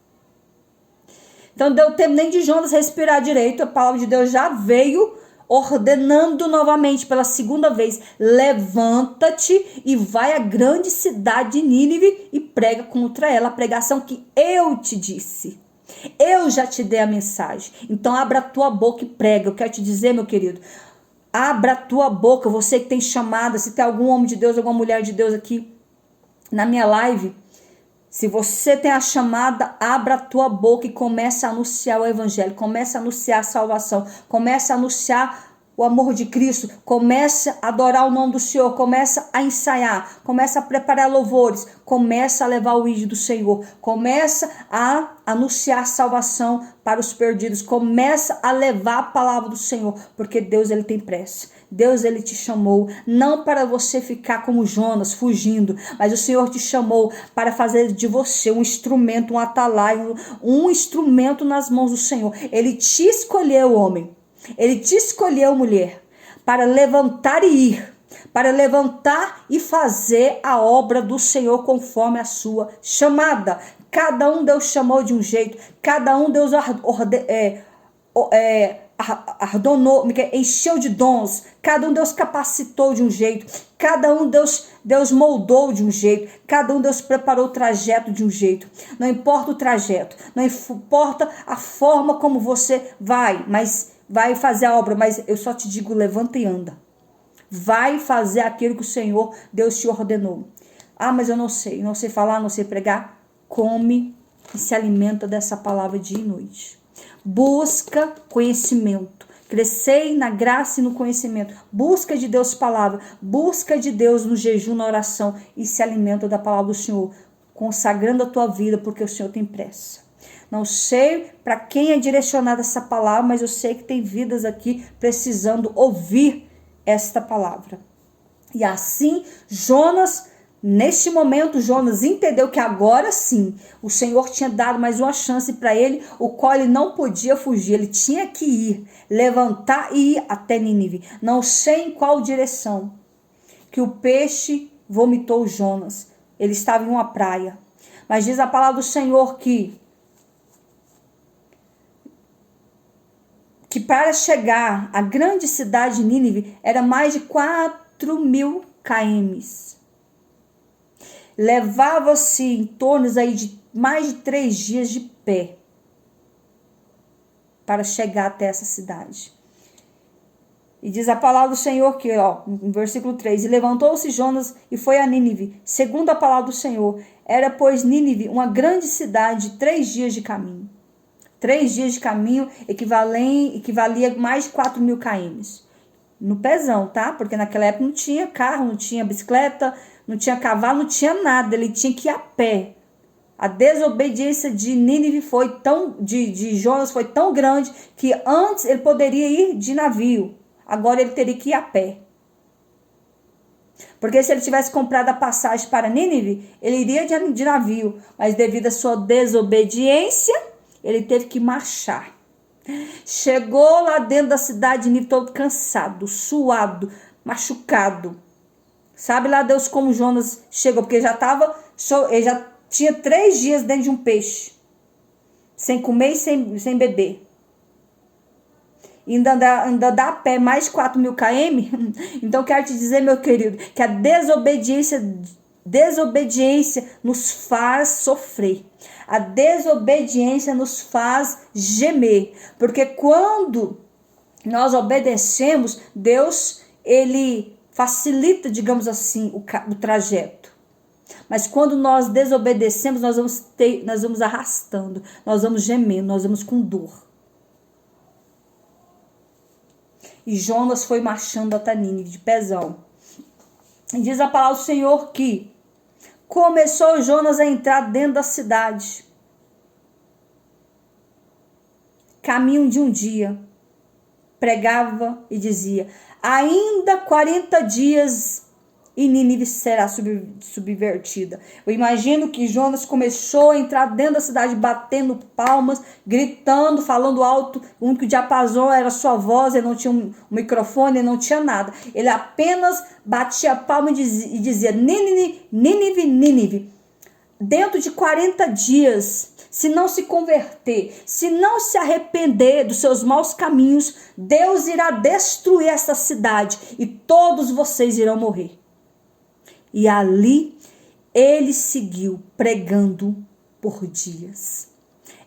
Então não deu tempo nem de Jonas respirar direito, a palavra de Deus já veio ordenando novamente pela segunda vez, levanta-te e vai à grande cidade de Nínive e prega contra ela a pregação que eu te disse. Eu já te dei a mensagem, então abra a tua boca e prega. Eu quero te dizer, meu querido, abra a tua boca, você que tem chamada, se tem algum homem de Deus, alguma mulher de Deus aqui na minha live, se você tem a chamada, abra a tua boca e comece a anunciar o evangelho, comece a anunciar a salvação, comece a anunciar o amor de Cristo, comece a adorar o nome do Senhor, comece a ensaiar, comece a preparar louvores, comece a levar o ídolo do Senhor, comece a anunciar a salvação para os perdidos, comece a levar a palavra do Senhor, porque Deus ele tem pressa. Deus ele te chamou não para você ficar como Jonas fugindo, mas o Senhor te chamou para fazer de você um instrumento, um atalaio, um instrumento nas mãos do Senhor. Ele te escolheu, homem. Ele te escolheu, mulher, para levantar e ir, para levantar e fazer a obra do Senhor conforme a sua chamada. Cada um Deus chamou de um jeito, cada um Deus encheu de dons, cada um Deus capacitou de um jeito, cada um Deus moldou de um jeito, cada um Deus preparou o trajeto de um jeito. Não importa o trajeto, não importa a forma como você vai fazer a obra, mas eu só te digo, levanta e anda. Vai fazer aquilo que o Senhor, Deus te ordenou. Ah, mas eu não sei falar, não sei pregar. Come e se alimenta dessa palavra dia e noite. Busca conhecimento. Crescei na graça e no conhecimento. Busca de Deus palavra. Busca de Deus no jejum, na oração. E se alimenta da palavra do Senhor. Consagrando a tua vida, porque o Senhor tem pressa. Não sei para quem é direcionada essa palavra, mas eu sei que tem vidas aqui precisando ouvir esta palavra. E assim, neste momento, Jonas entendeu que agora sim, o Senhor tinha dado mais uma chance para ele, o qual ele não podia fugir, ele tinha que ir, levantar e ir até Nínive. Não sei em qual direção que o peixe vomitou Jonas. Ele estava em uma praia. Mas diz a palavra do Senhor que para chegar à grande cidade de Nínive era mais de 4.000 km. Levava-se em torno aí de mais de 3 dias de pé para chegar até essa cidade. E diz a palavra do Senhor que, ó, no versículo 3, e levantou-se Jonas e foi a Nínive, segundo a palavra do Senhor. Era, pois, Nínive uma grande cidade, 3 dias de caminho. 3 dias de caminho equivalia mais de 4.000 km. No pezão, tá? Porque naquela época não tinha carro, não tinha bicicleta, não tinha cavalo, não tinha nada. Ele tinha que ir a pé. A desobediência de Nínive de Jonas foi tão grande que antes ele poderia ir de navio. Agora ele teria que ir a pé. Porque se ele tivesse comprado a passagem para Nínive, ele iria de navio. Mas devido à sua desobediência, ele teve que marchar. Chegou lá dentro da cidade de Nínive todo cansado, suado, machucado. Sabe lá Deus como Jonas chegou? Porque ele já tinha 3 dias dentro de um peixe. Sem comer e sem beber. E ainda dá a pé mais 4.000 km. Então quero te dizer, meu querido, que a desobediência nos faz sofrer. A desobediência nos faz gemer. Porque quando nós obedecemos, Deus, ele facilita, digamos assim, o trajeto. Mas quando nós desobedecemos, nós vamos arrastando, nós vamos gemendo, nós vamos com dor. E Jonas foi marchando até Nínive de pezão. E diz a palavra do Senhor que começou Jonas a entrar dentro da cidade. Caminho de um dia. Pregava e dizia: ainda 40 dias e Nínive será subvertida. Eu imagino que Jonas começou a entrar dentro da cidade, batendo palmas, gritando, falando alto. O único diapasão era a sua voz, ele não tinha um microfone, ele não tinha nada. Ele apenas batia a palma e dizia: Nínive, Nínive, Nínive. Dentro de 40 dias, se não se converter, se não se arrepender dos seus maus caminhos, Deus irá destruir essa cidade e todos vocês irão morrer. E ali ele seguiu pregando por dias.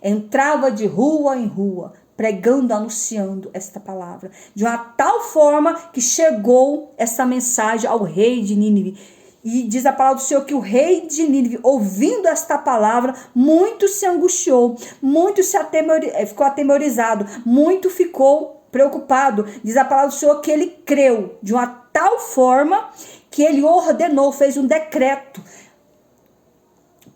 Entrava de rua em rua, pregando, anunciando esta palavra. De uma tal forma que chegou essa mensagem ao rei de Nínive. E diz a palavra do Senhor que o rei de Nínive, ouvindo esta palavra, muito se angustiou, muito ficou atemorizado, muito ficou preocupado. Diz a palavra do Senhor que ele creu de uma tal forma que ele ordenou, fez um decreto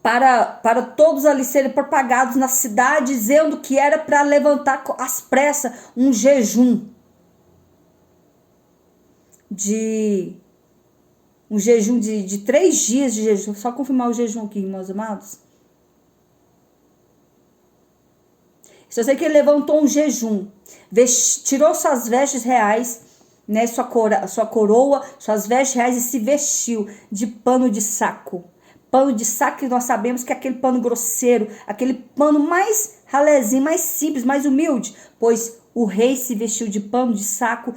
para todos ali serem propagados na cidade, dizendo que era para levantar às pressas um jejum de 3 dias de jejum. Só confirmar o jejum aqui, meus amados. Só sei que ele levantou um jejum, tirou suas vestes reais, né, sua coroa, suas vestes reais e se vestiu de pano de saco. Pano de saco que nós sabemos que é aquele pano grosseiro, aquele pano mais ralezinho, mais simples, mais humilde. Pois o rei se vestiu de pano de saco.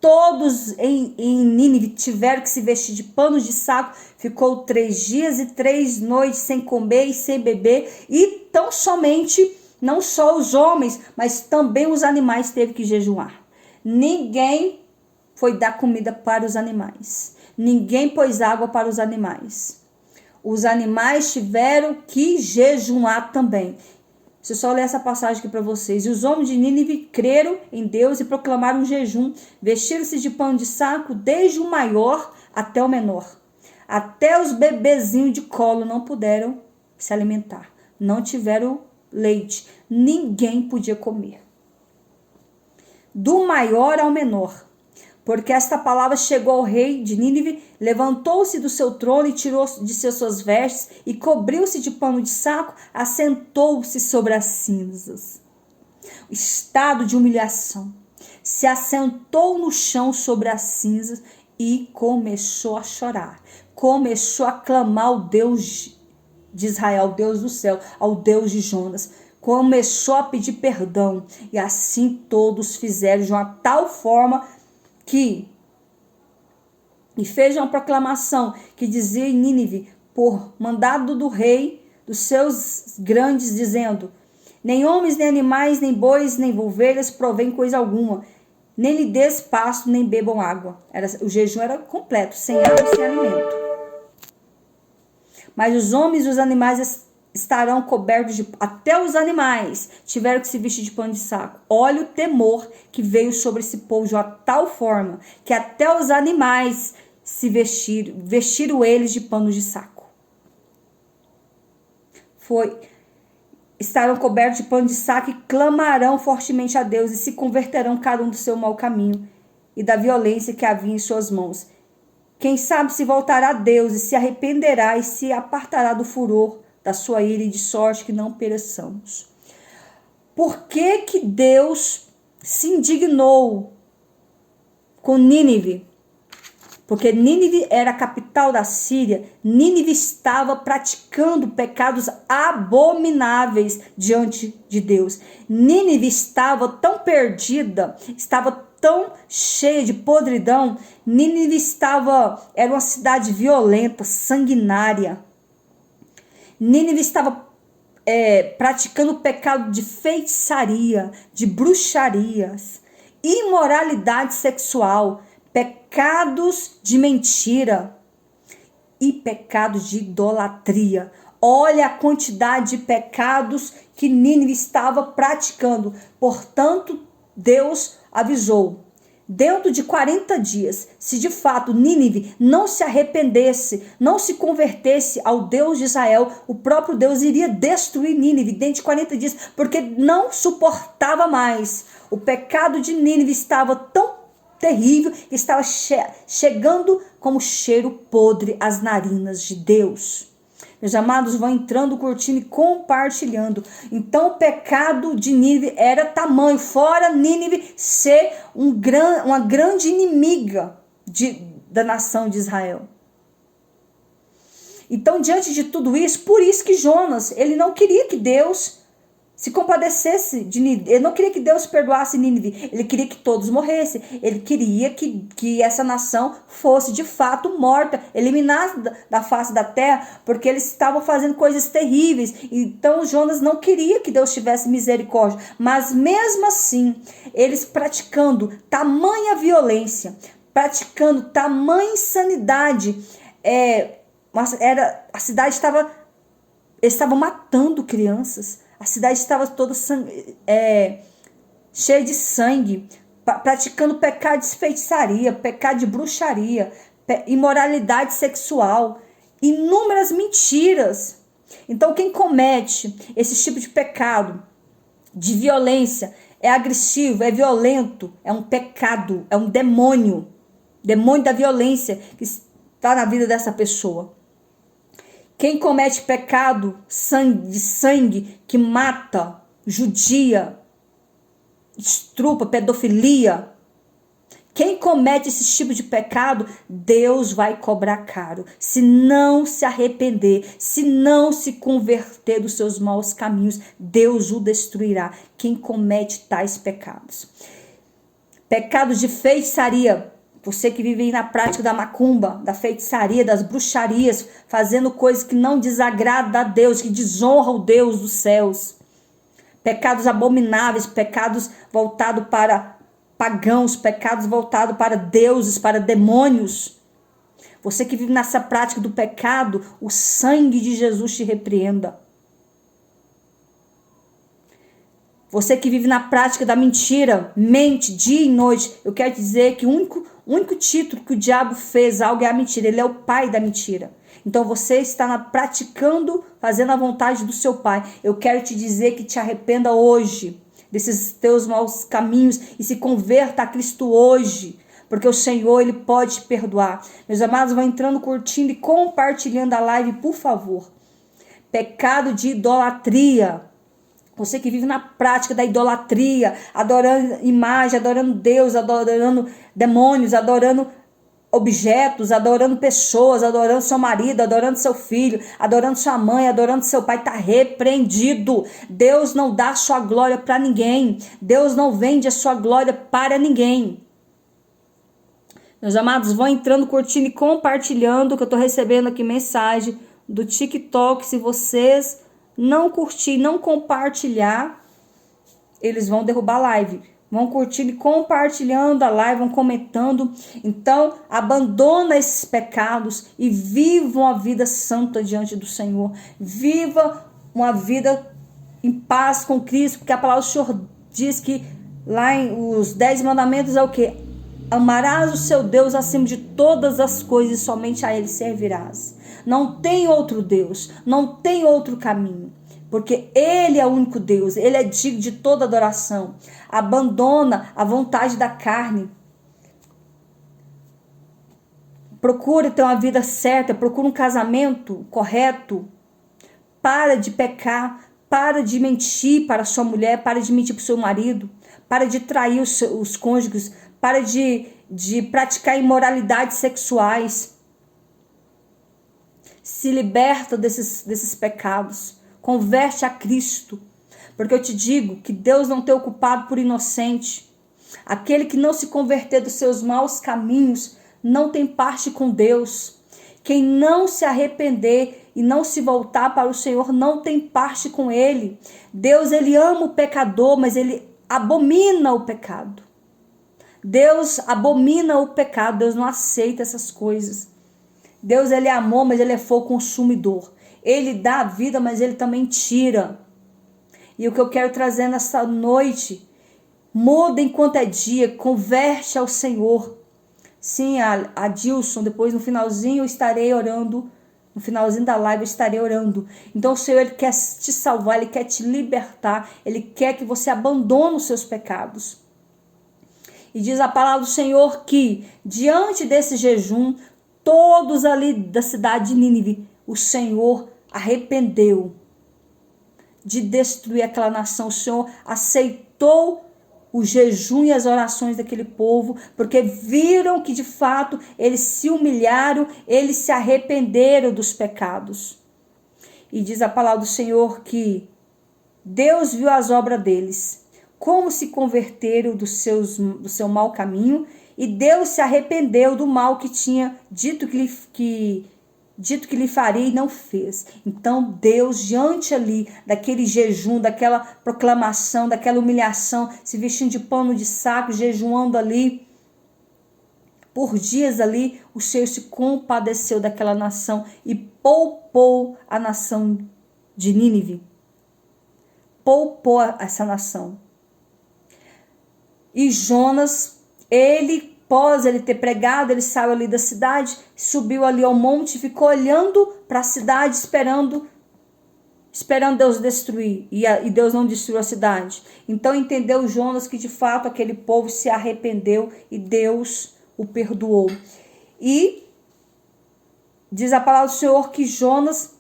Todos em Nínive tiveram que se vestir de panos de saco. Ficou 3 dias e 3 noites sem comer e sem beber. E tão somente, não só os homens, mas também os animais teve que jejuar. Ninguém foi dar comida para os animais. Ninguém pôs água para os animais. Os animais tiveram que jejuar também. Deixa eu só ler essa passagem aqui para vocês. E os homens de Nínive creram em Deus e proclamaram um jejum. Vestiram-se de pano de saco, desde o maior até o menor. Até os bebezinhos de colo não puderam se alimentar. Não tiveram leite. Ninguém podia comer. Do maior ao menor. Porque esta palavra chegou ao rei de Nínive, levantou-se do seu trono e tirou de suas vestes e cobriu-se de pano de saco, assentou-se sobre as cinzas. O estado de humilhação. Se assentou no chão sobre as cinzas e começou a chorar. Começou a clamar ao Deus de Israel, ao Deus do céu, ao Deus de Jonas. Começou a pedir perdão. E assim todos fizeram de uma tal forma e fez uma proclamação que dizia em Nínive, por mandado do rei, dos seus grandes, dizendo: nem homens, nem animais, nem bois, nem ovelhas provém coisa alguma. nem lhe dês pasto, nem bebam água. O jejum era completo, sem água, sem alimento. Mas os homens e os animais estarão cobertos de... Até os animais tiveram que se vestir de pano de saco. Olha o temor que veio sobre esse povo de uma tal forma que até os animais se vestiram eles de pano de saco. Estarão cobertos de pano de saco e clamarão fortemente a Deus e se converterão cada um do seu mau caminho e da violência que havia em suas mãos. Quem sabe se voltará a Deus e se arrependerá e se apartará do furor da sua ira e de sorte que não pereçamos. Por que que Deus se indignou com Nínive? Porque Nínive era a capital da Síria. Nínive estava praticando pecados abomináveis diante de Deus. Nínive estava tão perdida, estava tão cheia de podridão. Nínive era uma cidade violenta, sanguinária. Nínive estava praticando o pecado de feitiçaria, de bruxarias, imoralidade sexual, pecados de mentira e pecados de idolatria. Olha a quantidade de pecados que Nínive estava praticando. Portanto, Deus avisou: dentro de 40 dias, se de fato Nínive não se arrependesse, não se convertesse ao Deus de Israel, o próprio Deus iria destruir Nínive dentro de 40 dias, porque não suportava mais. O pecado de Nínive estava tão terrível, estava chegando como cheiro podre às narinas de Deus. Meus amados, vão entrando, curtindo e compartilhando. Então o pecado de Nínive era tamanho, fora Nínive ser uma grande inimiga da nação de Israel. Então, diante de tudo isso, por isso que Jonas, ele não queria que Deus se compadecesse de Nínive. Ele não queria que Deus perdoasse Nínive. Ele queria que todos morressem. Ele queria que essa nação fosse de fato morta, eliminada da face da terra, porque eles estavam fazendo coisas terríveis. Então Jonas não queria que Deus tivesse misericórdia. Mas mesmo assim, eles praticando tamanha violência, praticando tamanha insanidade, a cidade estava... Eles estavam matando crianças. A cidade estava toda cheia de sangue, praticando pecado de feitiçaria, pecado de bruxaria, imoralidade sexual, inúmeras mentiras. Então, quem comete esse tipo de pecado, de violência, é agressivo, é violento, é um pecado, é um demônio da violência que está na vida dessa pessoa. Quem comete pecado de sangue que mata, judia, estrupa, pedofilia, quem comete esse tipo de pecado, Deus vai cobrar caro. Se não se arrepender, se não se converter dos seus maus caminhos, Deus o destruirá. Quem comete tais pecados. Pecados de feitiçaria. Você que vive aí na prática da macumba, da feitiçaria, das bruxarias, fazendo coisas que não desagradam a Deus, que desonram o Deus dos céus. Pecados abomináveis, pecados voltados para pagãos, pecados voltados para deuses, para demônios. Você que vive nessa prática do pecado, o sangue de Jesus te repreenda. Você que vive na prática da mentira, mente dia e noite, eu quero dizer que o único título que o diabo fez algo é a mentira. Ele é o pai da mentira. Então você está praticando, fazendo a vontade do seu pai. Eu quero te dizer que te arrependa hoje desses teus maus caminhos e se converta a Cristo hoje. Porque o Senhor, Ele pode te perdoar. Meus amados, vão entrando, curtindo e compartilhando a live, por favor. Pecado de idolatria. Você que vive na prática da idolatria, adorando imagem, adorando Deus, adorando demônios, adorando objetos, adorando pessoas, adorando seu marido, adorando seu filho, adorando sua mãe, adorando seu pai, está repreendido. Deus não dá sua glória para ninguém. Deus não vende a sua glória para ninguém. Meus amados, vão entrando, curtindo e compartilhando, que eu estou recebendo aqui mensagem do TikTok. Se vocês não curtir, não compartilhar, eles vão derrubar a live. vão curtindo e compartilhando a live, vão comentando. Então, abandona esses pecados e viva uma vida santa diante do Senhor. Viva uma vida em paz com Cristo, porque a palavra do Senhor diz que lá em os 10 mandamentos é o quê? Amarás o seu Deus acima de todas as coisas e somente a Ele servirás. Não tem outro Deus, não tem outro caminho, porque Ele é o único Deus, Ele é digno de toda adoração. Abandona a vontade da carne. Procura ter uma vida certa, procura um casamento correto. Para de pecar, para de mentir para sua mulher, para de mentir para o seu marido, para de trair os cônjuges, para de praticar imoralidades sexuais. Se liberta desses pecados. Converte a Cristo. Porque eu te digo que Deus não tem ocupado por inocente. Aquele que não se converter dos seus maus caminhos não tem parte com Deus. Quem não se arrepender e não se voltar para o Senhor não tem parte com Ele. Deus, Ele ama o pecador, mas Ele abomina o pecado. Deus abomina o pecado, Deus não aceita essas coisas. Deus, Ele é amor, mas Ele é fogo consumidor. Ele dá a vida, mas Ele também tira. E o que eu quero trazer nessa noite, muda enquanto é dia, converte ao Senhor. Sim, a Dilson, depois no finalzinho eu estarei orando, no finalzinho da live eu estarei orando. Então o Senhor, Ele quer te salvar, Ele quer te libertar, Ele quer que você abandone os seus pecados. E diz a palavra do Senhor que, diante desse jejum, todos ali da cidade de Nínive, o Senhor arrependeu de destruir aquela nação. O Senhor aceitou o jejum e as orações daquele povo, porque viram que de fato eles se humilharam, eles se arrependeram dos pecados. E diz a palavra do Senhor que Deus viu as obras deles, como se converteram do seu mau caminho, e Deus se arrependeu do mal que tinha dito que lhe faria e não fez. Então Deus, diante ali daquele jejum, daquela proclamação, daquela humilhação, se vestindo de pano de saco, jejuando ali por dias ali, o Senhor se compadeceu daquela nação e poupou a nação de Nínive. Poupou essa nação. E Jonas, após ele ter pregado, ele saiu ali da cidade, subiu ali ao monte, ficou olhando para a cidade, esperando Deus destruir. E Deus não destruiu a cidade. Então entendeu Jonas que de fato aquele povo se arrependeu e Deus o perdoou. E diz a palavra do Senhor que Jonas,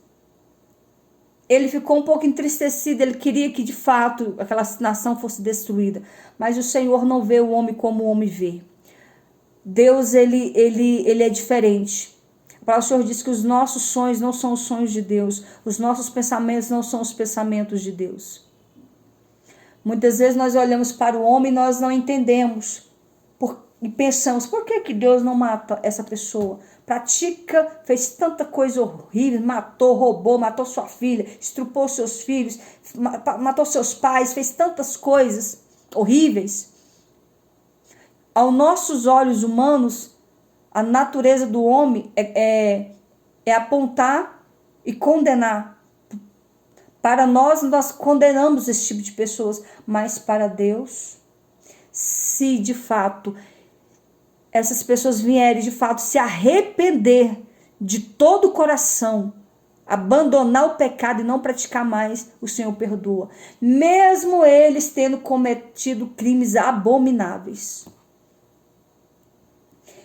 ele ficou um pouco entristecido, ele queria que de fato aquela nação fosse destruída. Mas o Senhor não vê o homem como o homem vê. Deus, ele é diferente. A palavra do Senhor diz que os nossos sonhos não são os sonhos de Deus. Os nossos pensamentos não são os pensamentos de Deus. Muitas vezes nós olhamos para o homem e nós não entendemos. E pensamos, por que Deus não mata essa pessoa? Fez tanta coisa horrível, matou, roubou, matou sua filha, estrupou seus filhos, matou seus pais, fez tantas coisas horríveis. Aos nossos olhos humanos, a natureza do homem é apontar e condenar. Para nós condenamos esse tipo de pessoas, mas para Deus, se de fato essas pessoas vierem de fato se arrepender de todo o coração, abandonar o pecado e não praticar mais, o Senhor perdoa. Mesmo eles tendo cometido crimes abomináveis.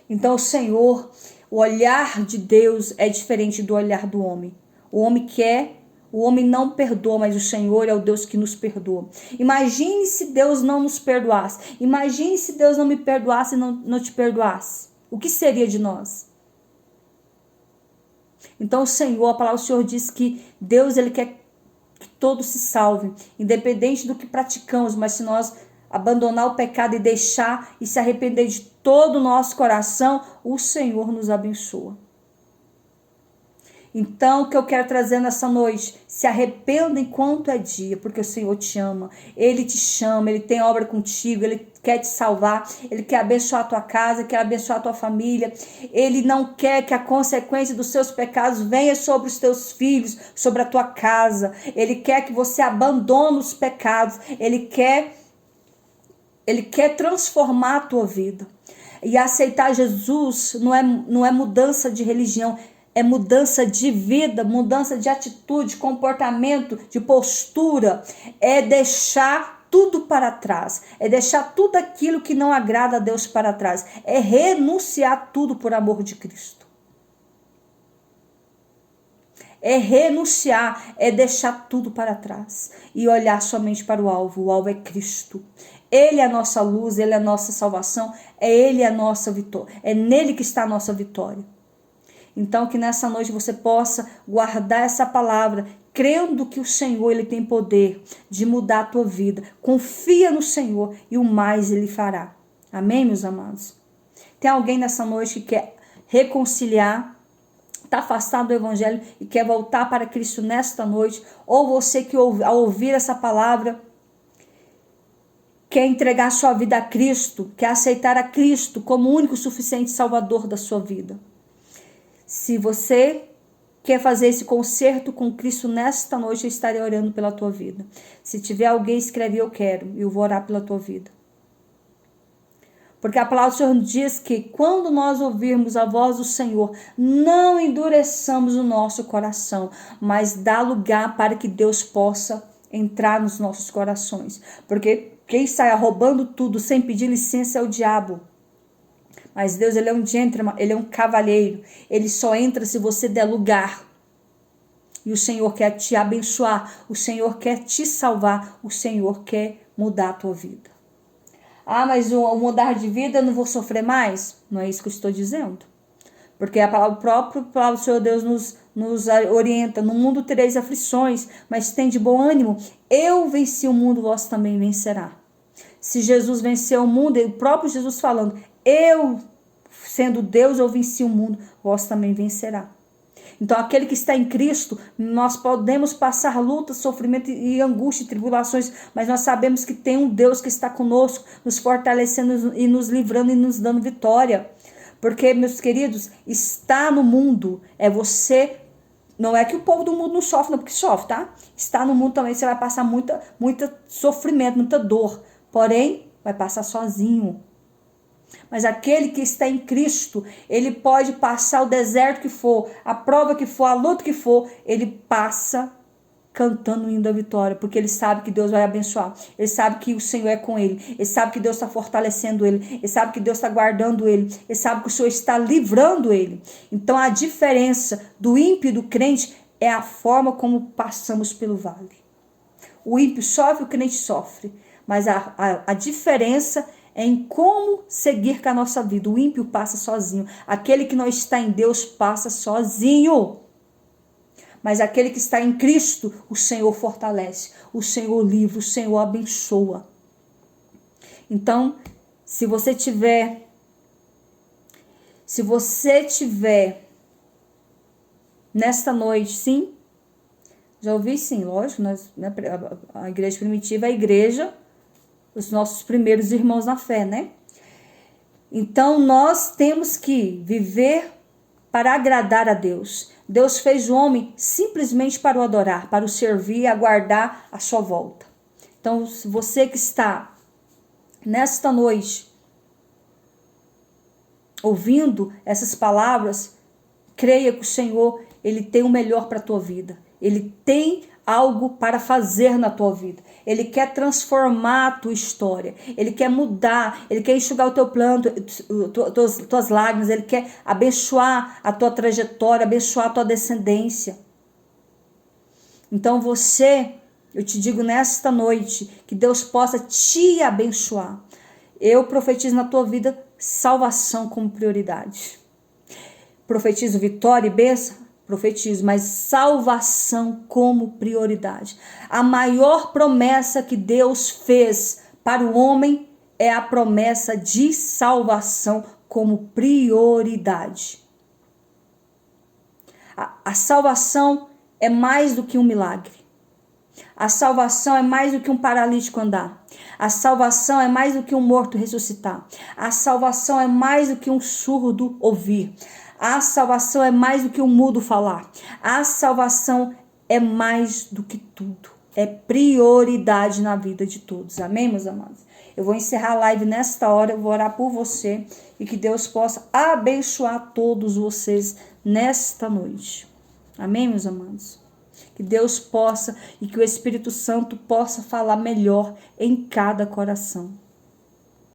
Então o Senhor, o olhar de Deus é diferente do olhar do homem. O homem não perdoa, mas o Senhor é o Deus que nos perdoa. Imagine se Deus não nos perdoasse. Imagine se Deus não me perdoasse e não te perdoasse. O que seria de nós? Então o Senhor, a palavra do Senhor diz que Deus, Ele quer que todos se salvem, independente do que praticamos, mas se nós abandonar o pecado e deixar e se arrepender de todo o nosso coração, o Senhor nos abençoa. Então, o que eu quero trazer nessa noite, se arrependa enquanto é dia, porque o Senhor te ama, Ele te chama, Ele tem obra contigo, Ele quer te salvar, Ele quer abençoar a tua casa, quer abençoar a tua família, Ele não quer que a consequência dos seus pecados venha sobre os teus filhos, sobre a tua casa, Ele quer que você abandone os pecados, Ele quer transformar a tua vida. E aceitar Jesus não é mudança de religião, é mudança de vida, mudança de atitude, comportamento, de postura. É deixar tudo para trás. É deixar tudo aquilo que não agrada a Deus para trás. É renunciar tudo por amor de Cristo. É renunciar, é deixar tudo para trás e olhar somente para o alvo. O alvo é Cristo. Ele é a nossa luz, Ele é a nossa salvação, é Ele a nossa vitória. É nele que está a nossa vitória. Então que nessa noite você possa guardar essa palavra, crendo que o Senhor Ele tem poder de mudar a tua vida. Confia no Senhor e o mais Ele fará. Amém, meus amados? Tem alguém nessa noite que quer reconciliar, está afastado do Evangelho e quer voltar para Cristo nesta noite? Ou você que ao ouvir essa palavra quer entregar sua vida a Cristo, quer aceitar a Cristo como o único e suficiente Salvador da sua vida? Se você quer fazer esse concerto com Cristo nesta noite, eu estarei orando pela tua vida. Se tiver alguém, escreve eu quero, e eu vou orar pela tua vida. Porque a palavra do Senhor diz que quando nós ouvirmos a voz do Senhor, não endureçamos o nosso coração, mas dá lugar para que Deus possa entrar nos nossos corações. Porque quem sai roubando tudo sem pedir licença é o diabo. Mas Deus, Ele é um gentleman, Ele é um cavalheiro. Ele só entra se você der lugar. E o Senhor quer te abençoar. O Senhor quer te salvar. O Senhor quer mudar a tua vida. Ah, mas o mudar de vida eu não vou sofrer mais? Não é isso que eu estou dizendo. Porque a palavra do Senhor Deus nos orienta. No mundo tereis aflições, mas tem de bom ânimo. Eu venci o mundo, vós também vencerá. Se Jesus venceu o mundo, o próprio Jesus falando, eu, sendo Deus, eu venci o mundo, vós também vencerá. Então, aquele que está em Cristo, nós podemos passar luta, sofrimento e angústia e tribulações, mas nós sabemos que tem um Deus que está conosco, nos fortalecendo e nos livrando e nos dando vitória. Porque, meus queridos, está no mundo, é você. Não é que o povo do mundo não sofre, não, porque sofre, tá? Está no mundo também, você vai passar muito sofrimento, muita dor. Porém, vai passar sozinho. Mas aquele que está em Cristo, ele pode passar o deserto que for, a prova que for, a luta que for, ele passa cantando o hino da vitória, porque ele sabe que Deus vai abençoar, ele sabe que o Senhor é com ele, ele sabe que Deus está fortalecendo ele, ele sabe que Deus está guardando ele, ele sabe que o Senhor está livrando ele. Então a diferença do ímpio e do crente é a forma como passamos pelo vale. O ímpio sofre, o crente sofre, mas a diferença é em como seguir com a nossa vida. O ímpio passa sozinho. Aquele que não está em Deus passa sozinho. Mas aquele que está em Cristo, o Senhor fortalece, o Senhor livra, o Senhor abençoa. Então, se você tiver nesta noite, sim, já ouvi sim, lógico, a igreja primitiva é a igreja, os nossos primeiros irmãos na fé, né? Então, nós temos que viver para agradar a Deus. Deus fez o homem simplesmente para o adorar, para o servir e aguardar a sua volta. Então, se você que está nesta noite ouvindo essas palavras, creia que o Senhor, Ele tem o melhor para a tua vida. Ele tem algo para fazer na tua vida. Ele quer transformar a tua história. Ele quer mudar. Ele quer enxugar o teu plano, tuas lágrimas. Ele quer abençoar a tua trajetória, abençoar a tua descendência. Então eu te digo nesta noite, que Deus possa te abençoar. Eu profetizo na tua vida salvação como prioridade. Profetizo vitória e bênção. Profetizo, mas salvação como prioridade. A maior promessa que Deus fez para o homem é a promessa de salvação como prioridade. A salvação é mais do que um milagre. A salvação é mais do que um paralítico andar. A salvação é mais do que um morto ressuscitar. A salvação é mais do que um surdo ouvir. A salvação é mais do que um mudo falar. A salvação é mais do que tudo. É prioridade na vida de todos. Amém, meus amados? Eu vou encerrar a live nesta hora. Eu vou orar por você. E que Deus possa abençoar todos vocês nesta noite. Amém, meus amados? Que Deus possa e que o Espírito Santo possa falar melhor em cada coração.